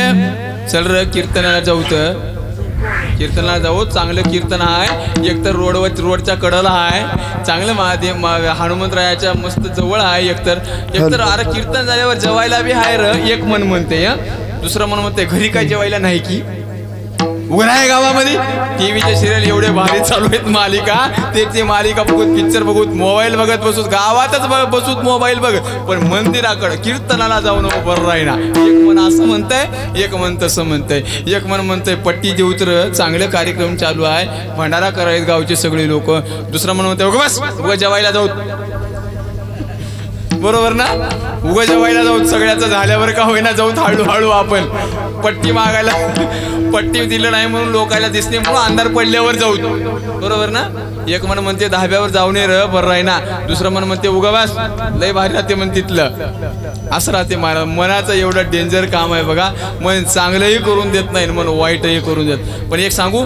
चल र कीर्तनाला जाऊ तर कीर्तनाला जाऊ चांगलं कीर्तन आहे एकतर रोडच्या कडेला आहे चांगलं महादेव हनुमंतरायाच्या मस्त जवळ आहे एकतर अरे कीर्तन झाल्यावर जेवायला बी आहे र एक मन म्हणते दुसरं मन म्हणते घरी काय जेवायला नाही की उघड आहे गावामध्ये टीव्हीचे सिरियल एवढे भारी चालू आहेत मालिका ते मालिका बघूत पिक्चर बघूत मोबाईल बघत बसूत गावातच बसूत मोबाईल बघत पण मंदिराकडे कीर्तनाला जाऊ नको बरं राही ना एक मन असं म्हणतंय एक मन तसं म्हणतंय एक मन म्हणतंय पट्टी देऊतर चांगले कार्यक्रम चालू आहे भंडारा करायत गावचे सगळे लोक दुसरं मन म्हणतंय बस उगा जेवायला जाऊ बरोबर ना उगा जेवायला जाऊ सगळ्याचं झाल्यावर का होईना जाऊ हळूहळू आपण पट्टी मागायला पट्टी दिलं नाही म्हणून लोकायला दिसणे म्हणून अंधार पडल्यावर जाऊ बरोबर ना एक मन म्हणते धाब्यावर जाऊ नये र बरं राही ना दुसरं मन म्हणते उगा बस लय भारी राहते म्हण तिथलं असं राहते मनाचं एवढं डेंजर काम आहे बघा मन चांगलंही करून देत नाही मन वाईटही करून देत पण एक सांगू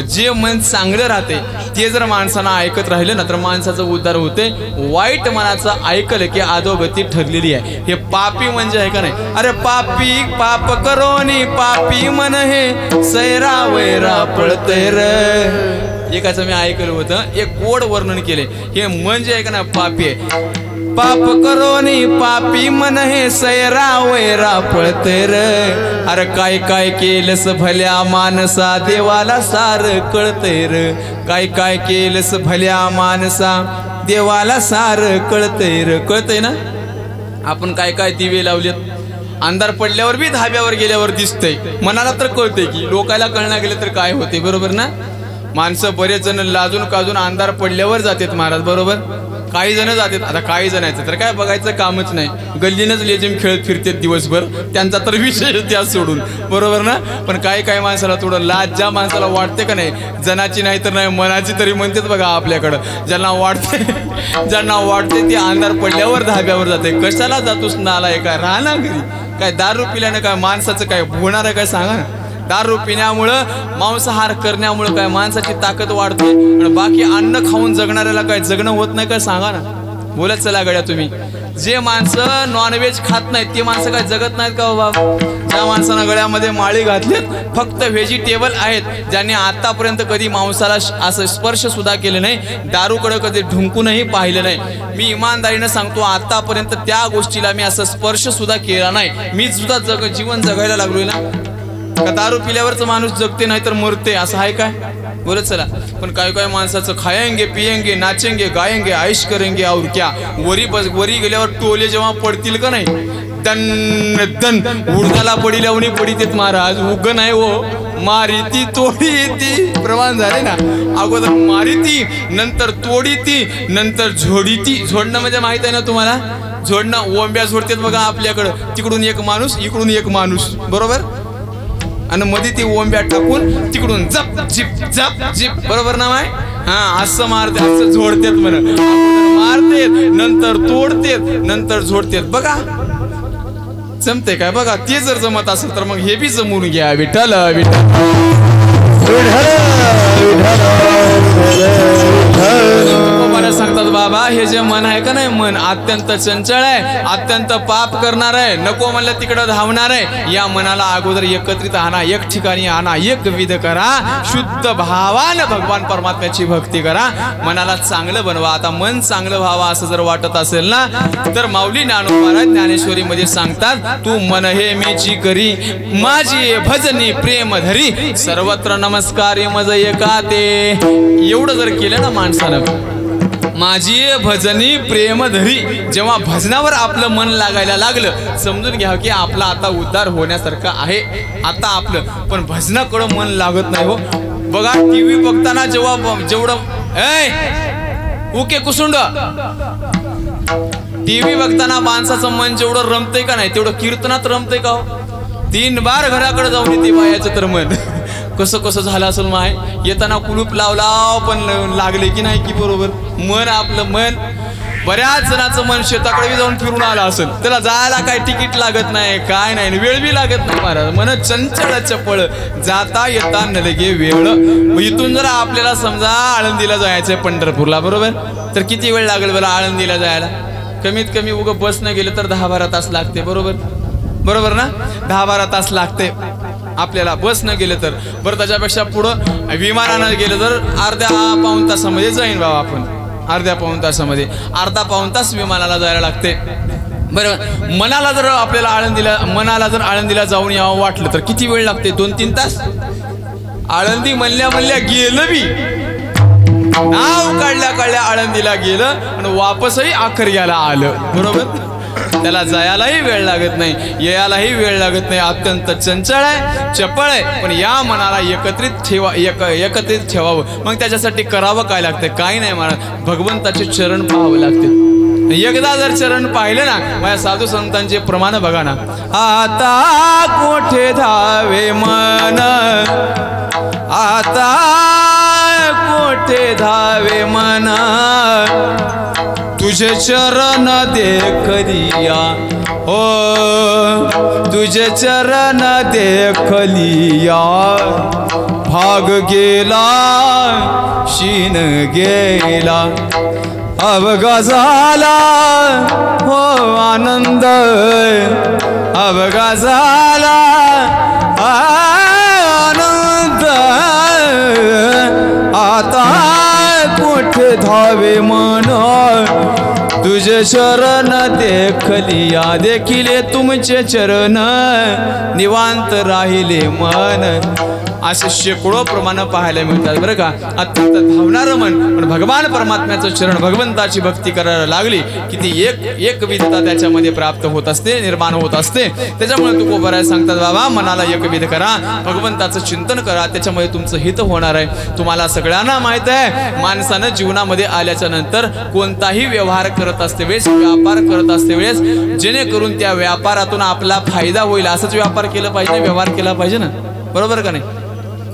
जे मन चांगलं राहते ते जर माणसांना ऐकत राहिलं ना तर माणसाचं उद्धार होते वाईट मनाचं ऐकलं की अधोगती ठरलेली आहे हे पापी म्हणजे आहे का नाही अरे पापी पाप करोनी पापी मन हे सैरा वैरा पळते र एकाचं मी ऐकलं होतं एक गोड वर्णन केले हे म्हणजे आहे का ना पापी आहे पाप करोनी पापी मन हे सैरा वैरा पळते र अरे काय काय केलंस भल्या मानसा देवाला सार कळते र काय केलंस भल्या मानसा देवाला सार कळतंय ना आपण काय दिवे लावलेत अंधार पडल्यावर बी धाब्यावर गेल्यावर दिसतंय मनाला तर कळतंय की लोकायला कळणार गेलं तर काय होते बरोबर ना माणसं बरेच जण लाजून काजून अंधार पडल्यावर जातात महाराज बरोबर काही जण जातात आता काही जणांचं तर काय बघायचं कामच नाही गल्लीनच लेजिम खेळत फिरतात दिवसभर त्यांचा तर विषय त्या सोडून बरोबर ना पण काही माणसाला थोडं लाज ज्या माणसाला वाटते का नाही जनाची नाही तर नाही मनाची तरी म्हणतात बघा आपल्याकडं ज्यांना वाटते ते अंधार पडल्यावर धाब्यावर जाते कशाला जातोस नाला एका राहणार घरी काय दारू पिल्यानं काय माणसाचं काय होणार आहे काय सांगा ना. दारू पिण्यामुळं मांसाहार करण्यामुळं काय माणसाची ताकद वाढते आणि बाकी अन्न खाऊन जगणाऱ्याला काय जगणं होत नाही काय सांगा ना. बोलत चला गड्या तुम्ही. जे माणसं नॉनव्हेज खात नाहीत ते माणसं काय जगत नाहीत का बाबा. ज्या माणसानं गळ्यामध्ये माळी घातलीत फक्त व्हेजिटेबल आहेत, ज्यांनी आतापर्यंत कधी मांसाला असं स्पर्श सुद्धा केले नाही, दारूकडे कधी ढुंकूनही पाहिलं नाही. मी इमानदारीनं सांगतो आतापर्यंत त्या गोष्टीला मी असं स्पर्श सुद्धा केला नाही. मी सुद्धा जीवन जगायला लागलोय ना. का दारू पिल्यावरच माणूस जगते नाही तर मरते असं आहे काय. बोलत चला. पण काय काय माणसाचं खाएंगे पिएंगे नाचेंगे गाएंगे आईश करेंगे और क्या. वरी गेल्यावर टोले जेव्हा पडतील का नाही दन दन उडदाला पडी लावणी पडीत महाराज उग नाही हो मारी ती तोडी ती प्रमाण झाले ना. अगोदर मारी ती नंतर तोडी ती नंतर झोडी ती. झोडणं म्हणजे माहित आहे ना तुम्हाला. झोडणं ओंब्या झोडतात बघा आपल्याकडं. तिकडून एक माणूस इकडून एक माणूस बरोबर आणि मध्ये ती ओंब्या टाकून तिकडून जप जिप जप जिप बरोबर ना माय. हा असं मारते असं झोडतेत म्हण. मारतेत नंतर तोडतेत नंतर झोडतेत. बघा जमते काय बघा. ते जर जमत असेल तर मग हे बी जमून घ्या. विठ्ठल विठ्ठल सांगतात बाबा हे जे मन आहे का नाही मन अत्यंत चंचल आहे, अत्यंत पाप करणार आहे, नको म्हणलं तिकडं धावणार आहे. या मनाला अगोदर एकत्रित आणा, एक ठिकाणी आणा, एक विध करा, शुद्ध भावानं भगवान परमात्म्याची भक्ती करा, मनाला चांगलं बनवा. आता मन चांगलं व्हावं असं जर वाटत असेल ना तर माऊली ज्ञानोबा ज्ञानेश्वरी मध्ये सांगतात तू मन हे मीची करी माझी भजनी प्रेम धरी सर्वत्र नमस्कार मज एका ते. एवढं जर केलं ना माणसानं माझी भजनी प्रेम धरी, जेव्हा भजनावर आपलं मन लागायला लागलं समजून घ्या की आपला आता उद्धार होण्यासारखा आहे. आता आपलं पण भजनाकडं मन लागत नाही हो. बघा टीव्ही बघताना जेवढं ओके कुसुंड टीव्ही बघताना माणसाचं मन जेवढं रमतंय का नाही तेवढं कीर्तनात रमतंय का हो. 3 बार घराकडे जाऊन येते बायाचं तर मन कसं कसं झालं असेल माय. येताना कुलूप लावला पण लागले की नाही की बरोबर. मन आपलं मन बऱ्याच जणांचं मन शेताकडे जाऊन फिरून आलं असेल त्याला जायला काय तिकीट लागत नाही काय नाही वेळ बी लागत नाही महाराज. मन चंचळ चपळ जाता येता न लगे वेळ. इथून जर आपल्याला समजा आळंदीला जायचंय पंढरपूरला बरोबर तर किती वेळ लागेल बरं आळंदीला जायला. कमीत कमी उगं बसनं गेलं तर 10-12 तास लागते बरोबर बरोबर ना. 10-12 तास लागते आपल्याला बसनं गेलं तर. बरं त्याच्यापेक्षा पुढं विमानानं गेलं तर अर्ध्या-पाऊण तासामध्ये जाईन बाबा आपण. अर्ध्या-पाऊण तासामध्ये अर्धा-पाऊण तास विमानाला जायला लागते बरोबर. मनाला जर आपल्याला आळंदीला जाऊन यावं वाटलं तर किती वेळ लागते 2-3 तास. आळंदी म्हणल्या गेलं बी नाव काढल्या आळंदीला गेलं आणि वापसही आखर घ्यायला आलं बरोबर. त्याला जायलाही वेळ लागत नाही यायलाही वेळ लागत नाही. अत्यंत चंचळ आहे चपळ आहे. पण या मनाला एकत्रित ठेवावं. मग त्याच्यासाठी करावं काय लागतं काही नाही महाराज भगवंताचे चरण पाहावं लागते. एकदा जर चरण पाहिलं ना माझ्या साधू संतांचे प्रमाण बघा ना. आता कोठे धावे मन आता कोठे धावे मन तुझे चरण देखलिया हो तुझे चरण देखलिया भाग गेला शीन गेला अवघा झाला हो आनंद अवघा झाला आनंद आता कोठे धावे मन तुझे चरण देखलिया देखिले तुमचे चरण निवांत राहिले मन. असे शेकडो प्रमाण पाहायला मिळतात बरं का. अत्यंत धावणारं मन पण भगवान परमात्म्याचं चरण भगवंताची भक्ती करायला लागली की ती एक विधता त्याच्यामध्ये प्राप्त होत असते निर्माण होत असते. त्याच्यामुळे तुकोबराय सांगतात बाबा मनाला एकविध करा भगवंताचं चिंतन करा त्याच्यामुळे तुमचं हित होणार आहे. तुम्हाला सगळ्यांना माहित आहे माणसानं जीवनामध्ये आल्याच्या नंतर कोणताही व्यवहार करत असते वेळेस व्यापार करत असते वेळेस जेणेकरून त्या व्यापारातून आपला फायदा होईल असंच व्यापार केला पाहिजे व्यवहार केला पाहिजे ना बरोबर का नाही.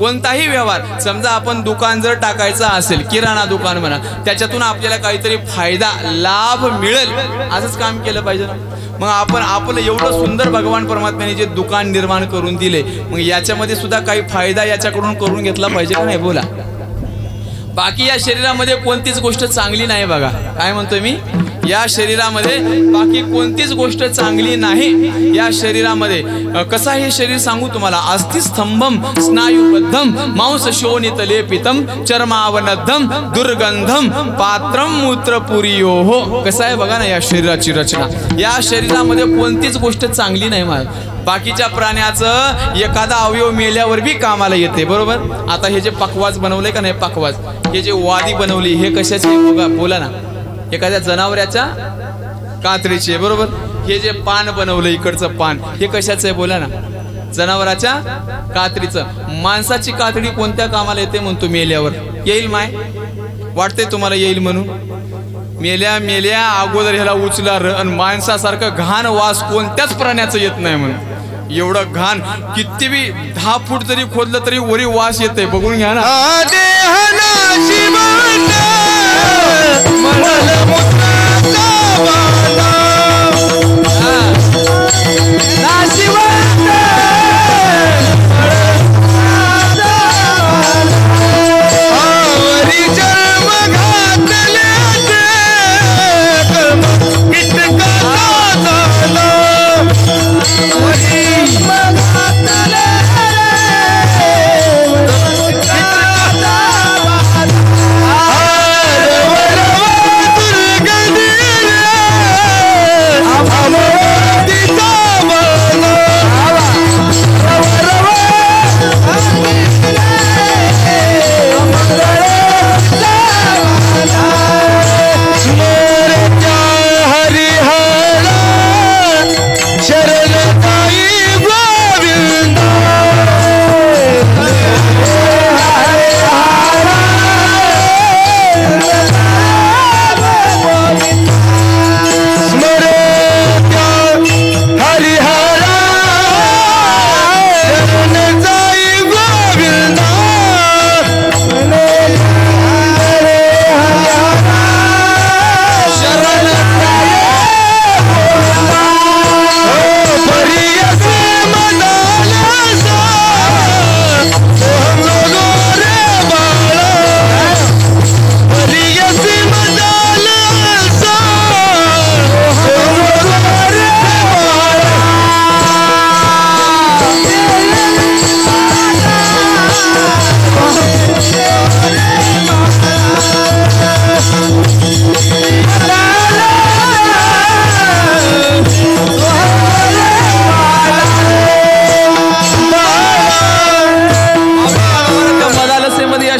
कोणताही व्यवहार, समजा आपण दुकान जर टाकायचं असेल, किराणा दुकान म्हणा, त्याच्यातून आपल्याला काहीतरी फायदा लाभ मिळेल असंच काम केलं पाहिजे ना. मग आपण आपलं एवढं सुंदर भगवान परमात्म्याने जे दुकान निर्माण करून दिले, मग याच्यामध्ये सुद्धा काही फायदा याच्याकडून करून घेतला पाहिजे का नाही बोला. बाकी या शरीरामध्ये कोणतीच गोष्ट चांगली नाही बघा. काय म्हणतोय मी, या शरीरामध्ये बाकी कोणतीच गोष्ट चांगली नाही. या शरीरामध्ये कसं हे शरीर सांगू तुम्हाला, अस्थिस्तंभम स्नायुबद्धम मांस शोणित लेपितम चर्मावनद्धम दुर्गंधम पात्रम मूत्रपुरियोः. कसं आहे बघा ना या शरीराची रचना. या शरीरामध्ये कोणतीच गोष्ट चांगली नाही मला. बाकीच्या प्राण्याचं एखादा अवयव मेल्यावर बी कामाला येते, बरोबर. आता हे जे पकवाज बनवले का नाही, पकवाज, हे जे वादी बनवली, हे कशाचे बघा बोला ना, एखाद्या जनावराच्या कातडीचे, बरोबर. हे जे पान बनवलं इकडचं पान, हे कशाचं आहे बोला ना, जनावराच्या कातडीचं. माणसाची कातडी कोणत्या कामाला येते म्हणतो मेल्यावर, येईल माय वाटते तुम्हाला येईल म्हणून. मेल्या अगोदर ह्याला उचला आणि माणसासारखं घाण वास कोणत्याच प्राण्याचं येत नाही म्हणून. एवढं घाण किती बी 10 फूट जरी खोदलं तरी वरी वास येते, बघून घ्या ना.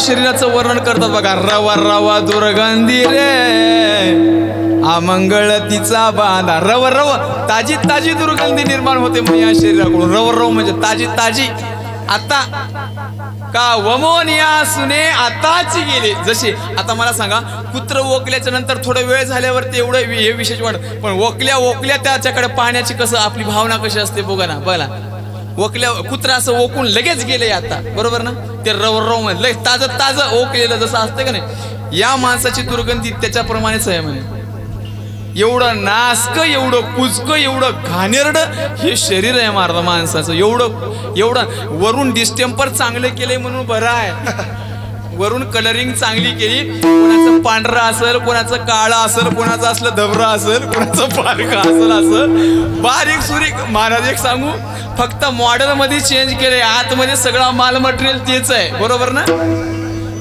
शरीराचं वर्णन करतात बघा. रवा रवा दुर्गंधी रे अमंगळ तिचा बांधा. रव रव ताजी ताजी दुर्गंधी निर्माण होते मग या शरीराकडून. रव रव म्हणजे ताजी ताजी. आता का वमोनिया सुने आताची गेले. जशी आता मला सांगा, कुत्र ओकल्याच्या नंतर थोडा वेळ झाल्यावर ते एवढं हे विशेष वाटत, पण ओकल्या त्याच्याकडे पाहण्याची कसं आपली भावना कशी असते बघा ना. बघा ओकल्या कुत्रा असं ओकून लगेच गेले आता, बरोबर ना. ते रव मध्ये ताजं ताजं ओकलेलं जसं असते का नाही, या माणसाची दुर्गंधी त्याच्याप्रमाणेच आहे म्हणे. एवढं नासक, एवढं कुचकं, एवढं घाणेरड हे शरीर आहे मारलं माणसाचं. एवढं वरून डिस्टेम्पर चांगलं केलंय म्हणून बरं आहे. वरून कलरिंग चांगली केली. कोणाचं पांढरं असेल, कोणाचं काळं असेल, कोणाचं असलं धबरं असेल, कोणाचं पारखं असेल, असं बारीक सुरीक. महाराज एक सांगू, फक्त मॉडेल मध्ये चेंज केलंय, आतमध्ये सगळा माल मटेरियल तेच आहे, बरोबर ना.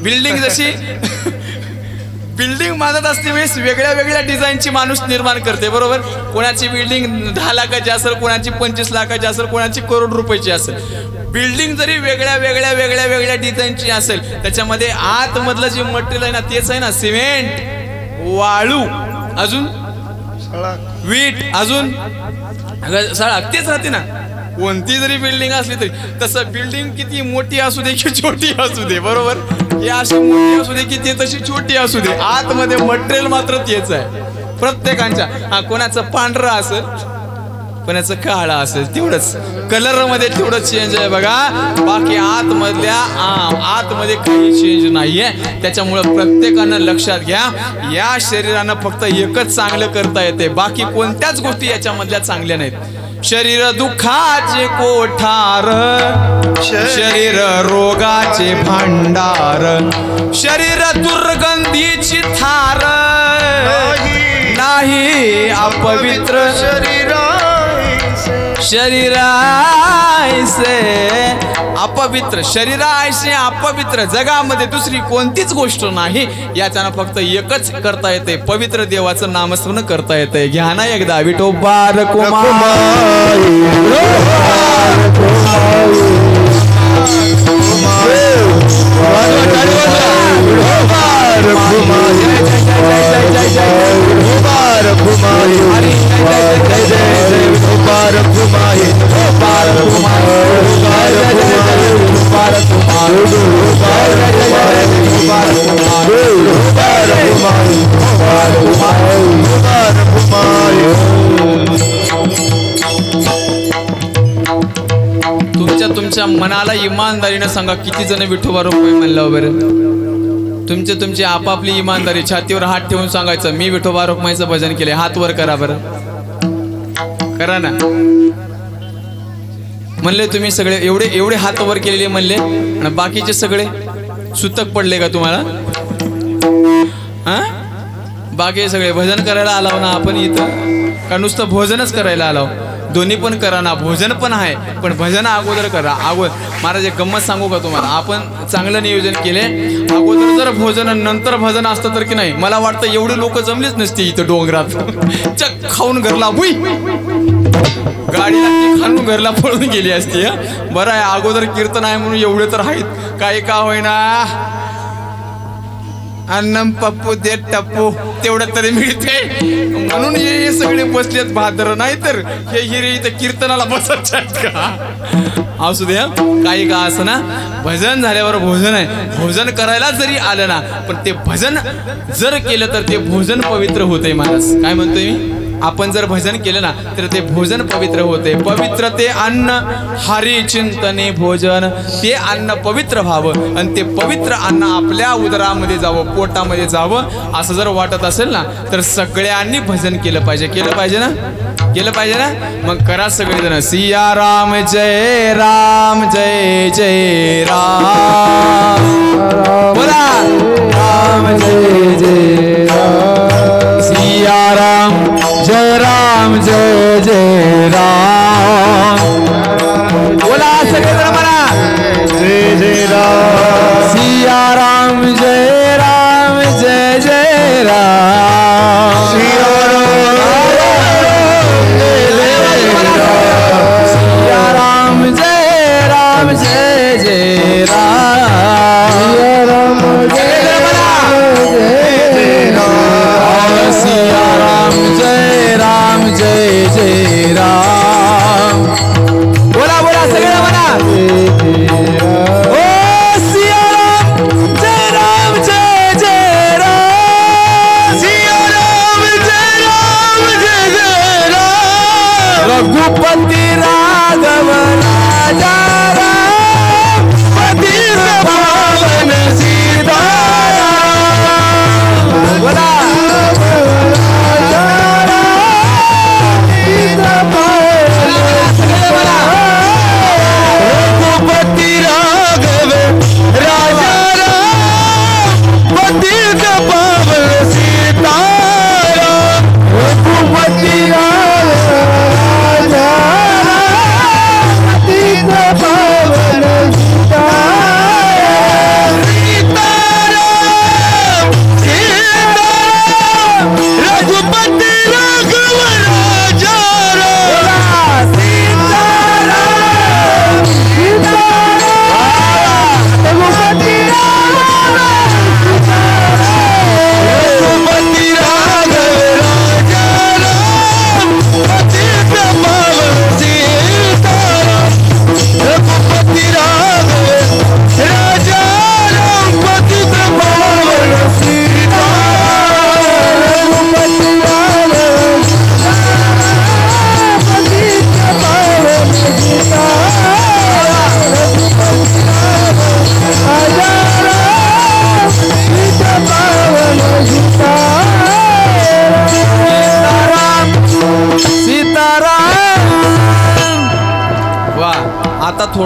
बिल्डिंग जशी बिल्डिंग बांधत असते वेळेस वेगळ्या वेगळ्या डिझाईनची माणूस निर्माण करते, बरोबर. कोणाची बिल्डिंग 10 लाखाची असेल, कोणाची 25 लाखाची असेल, कोणाची करोड रुपयाची असेल. बिल्डिंग जरी वेगळ्या वेगळ्या वेगळ्या वेगळ्या डिझाईनची असेल, त्याच्यामध्ये आतमधलं जे मटेरियल आहे ना तेच आहे ना, सिमेंट, वाळू, अजून वीट, अजून सळाग, तेच राहते ना. कोणती जरी बिल्डिंग असली तरी. तसं बिल्डिंग किती मोठी असू दे की छोटी असू दे, बरोबर. हे अशी मोठी असू दे की ते तशी छोटी असू दे, आतमध्ये मटेरियल मात्र तेच आहे प्रत्येकांच्या. कोणाचं पांढरं असेल, पण याचं काळा असेल तेवढंच, कलर मध्ये तेवढं चेंज आहे बघा, बाकी आतमध्ये काही चेंज नाहीये. त्याच्यामुळं प्रत्येकानं लक्षात घ्या, या शरीरानं फक्त एकच चांगलं करता येते, बाकी कोणत्याच गोष्टी याच्यामधल्या चांगल्या नाहीत. शरीर दुःखाचे कोठार, शरीर रोगाचे भांडार, शरीर दुर्गंधीची थार, नाही अपवित्र शरीरायसे अपवित्र, शरीरायसे अपवित्र जगामध्ये दुसरी कोणतीच गोष्ट नाही. याच्यानं फक्त एकच करता येते, पवित्र देवाचं नामस्मरण करता येते. घ्या ना एकदा विठोबा कुमार तुमच्या मनाला इमानदारीनं सांगा, किती जण विठोबा रुक्माई म्हणलं बरं? तुमची आपापली इमानदारी, छातीवर हात ठेवून सांगायचं, मी विठोबा रुक्माईचं भजन केले. हात वर करा बरं, करा ना. म्हणले तुम्ही सगळे एवढे हात वर केलेले म्हणले, आणि बाकीचे सगळे सुतक पडले का तुम्हाला? हा, बाकी सगळे भजन करायला आलाव ना आपण इथं, का नुसतं भोजनच करायला आलाव? दोन्ही पण करा ना, भोजन पण आहे, पण भजन अगोदर करा. महाराज एक गंमत सांगू का तुम्हाला? आपण चांगलं नियोजन केले, अगोदर जर भोजन नंतर भजन असतं तर की नाही, मला वाटतं एवढे लोक जमलीच नसती इथं डोंगरात. चक खाऊन घरला भुई गाडीला खाऊन घरला पळून गेली असती. बरं आहे अगोदर कीर्तन आहे म्हणून एवढे तर आहेत, काही का होईना अन्नम पप्पू दे टप्पू तेवढं तरी मिळते, म्हणून हे सगळे बसलेत भादर. नाही तर हे हिरे इथं कीर्तनाला बसत का? असू द्या, काही का असं ना, भजन झाल्यावर भोजन आहे. भोजन करायला जरी आलं ना, पण ते भजन जर केलं तर ते भोजन पवित्र होते. महाराज काय म्हणतोय मी? आपण जर भजन केलं ना तर ते भोजन पवित्र होते. पवित्र ते अन्न हरी चिंतने भोजन, ते अन्न पवित्र व्हावं आणि ते पवित्र अन्न आपल्या उदरामध्ये जावं, पोटामध्ये जावं. असं जर वाटत असेल ना तर सगळ्यांनी भजन केलं पाहिजे. केलं पाहिजे ना? केलं पाहिजे ना? मग करा सगळेजण सिया राम जय राम जय जय राम, बोला राम जय जय राम, सिया राम जय राम जय जय राम, बोला सगळेजण म्हणा जय जय राम, सिया राम जय राम जय जय राम, सिया राम जय राम जय जय राम, सिया राम जय राम जय राम जय जय राम, बोला बोला सगळे म्हणा ओ सिया राम जय राम जय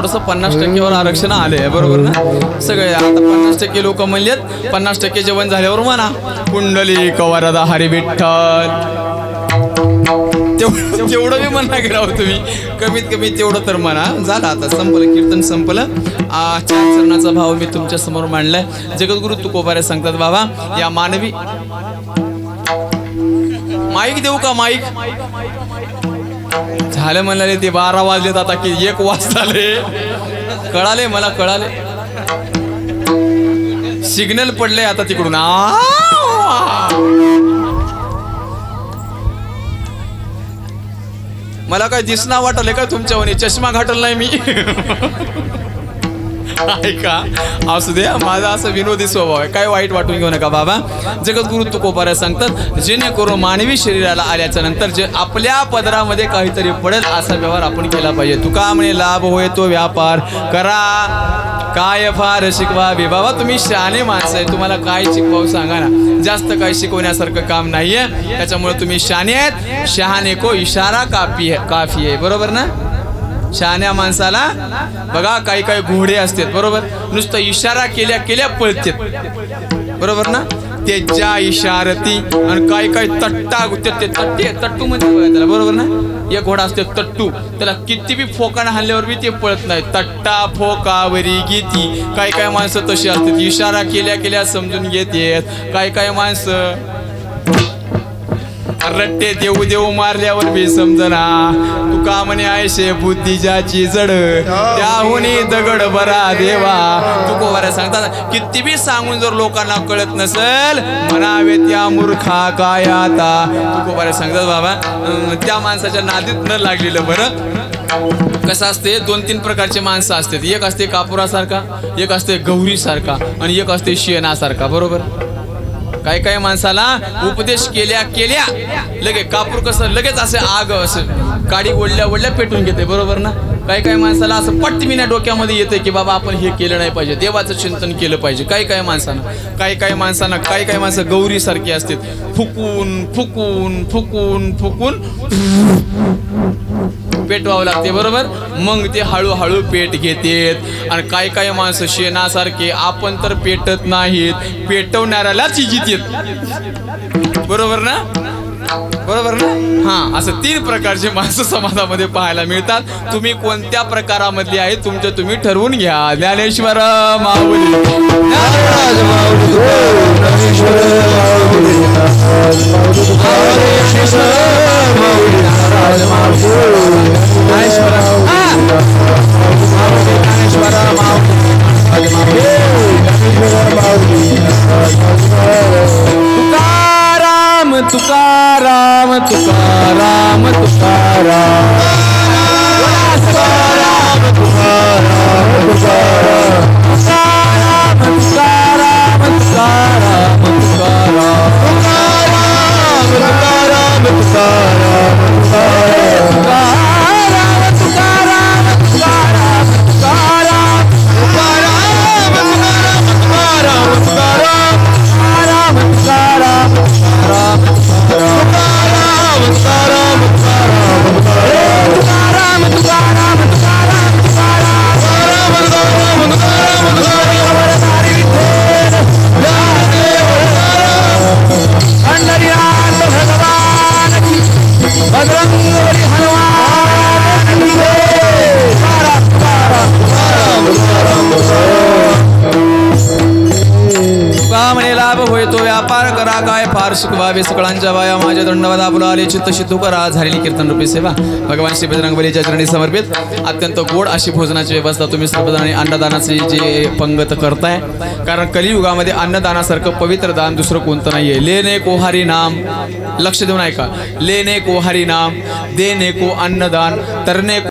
थोडंसं 50% आरक्षण आलंय, बरोबर ना? सगळे आता 50% लोक म्हणलेत 50% जेवण झाल्यावर म्हणा कुंडली कवरदा हरी विठ्ठल. तेवढं मी म्हणा की राव तुम्ही, कमीत कमी तेवढं तर म्हणा. झालं आता, संपलं कीर्तन संपलं. 4 चरणाचा भाव मी तुमच्या समोर मांडलाय. जगद्गुरु तुकोबारे सांगतात बाबा, या मानवी माईक देऊ का? माईक झालं म्हणाले ते 12 वाजलेत आता की 1 वाजताले. कळाले मला, कळाले. सिग्नल पडले आता तिकडून. मला काय दिसना वाटले का तुमच्यावर? चष्मा घाटल नाही मी. ऐका, असू द्या, माझा असं विनोदी स्वभाव आहे, काय वाईट वाटून घेऊ नका बाबा. जगद्गुरु तुकोबारे सांगतात, जेणेकरून मानवी शरीराला आल्याच्या नंतर जे आपल्या पदरामध्ये काहीतरी पडेल असा व्यवहार आपण केला पाहिजे. तुका म्हणे लाभ होय तो व्यापार करा, काय फार शिकवावे. बाबा तुम्ही शहाणे माणसं आहे, तुम्हाला काय शिकवावं सांगा ना. जास्त काही शिकवण्यासारखं काम नाहीये, त्याच्यामुळे तुम्ही शहाणे आहेत. शहाणे को इशारा काफी आहे, बरोबर ना? शहाण्या माणसाला बघा काही काही घोडे असतात, बरोबर, नुसतं इशारा केल्या केल्या पळतात, बरोबर ना? त्याच्या इशारती. आणि काही काही तट्टा तट्टू मध्ये त्याला, बरोबर ना? एक घोडा असते तट्टू, त्याला किती बी फोकानं हाणल्यावर बी ते पळत नाही. तट्टा फोकावरी गीती. काही काही माणसं तशी असतात, इशारा केल्या केल्या समजून घेतात. काही काही माणसं रट्टे देऊ देऊ मारल्यावर बी समजना. तुका म्हणे आयशे बुद्धी ज्याची जड, त्याहुनी दगड बरा देवा. तुकोबारे सांगतात, किती बी सांगून जर लोकांना कळत नसेल, म्हणावे त्या मूर्खा काय आता. तुकोबारे सांगतात बाबा, त्या माणसाच्या नादीत न लागलेलं बरं. कसं असते, 2-3 प्रकारचे माणसं असतात. एक असते कापुरासारखा, एक असते गौरीसारखा, आणि एक असते शेणासारखा, बरोबर. काही काही माणसाला उपदेश केल्या केल्या लगेच कापूर कसं लगेच असे आग असं काडी ओढल्या ओढल्या पेटून घेते, बरोबर ना? काही काही माणसाला असं पटविना डोक्यामध्ये येते की बाबा आपण हे केलं नाही पाहिजे, देवाचं चिंतन केलं पाहिजे. काही काही माणसांना काही काही माणसं गौरीसारखी असतात, फुकून फुकून फुकून फुकून पेटवावं लागते, बरोबर. मग ते हळूहळू पेट घेतात. आणि काही काही माणसं शेणासारखे, आपण तर पेटत नाहीत, पेटवणाऱ्यालाच जितेत, बरोबर ना? बरोबर ना? हा, असं 3 प्रकारचे माणसं समाजामध्ये पाहायला मिळतात. तुम्ही कोणत्या प्रकारामधली आहे तुमचं तुम्ही ठरवून घ्या. ज्ञानेश्वर माऊली तुकाराम तुकाराम तुकाराम तुकाराम शिकवावे सकळांच्या वाया माझ्या दंडवदा बुलाले चित्त शुद्ध करा. झालेली कीर्तन रूपी सेवा भगवान श्री बजरंग बलीच्या चरणी समर्पित. अत्यंत गोड अशी भोजनाची व्यवस्था तुम्ही सर्वजण अन्नदानाचे जे पंगत करताय, कारण कलियुगामध्ये अन्नदानासारखं पवित्र दान दुसरं कोणतं नाहीये. लेने को हरी नाम, लक्ष देऊन ऐका, लेने को हरी नाम, देने को अन्नदान, तरने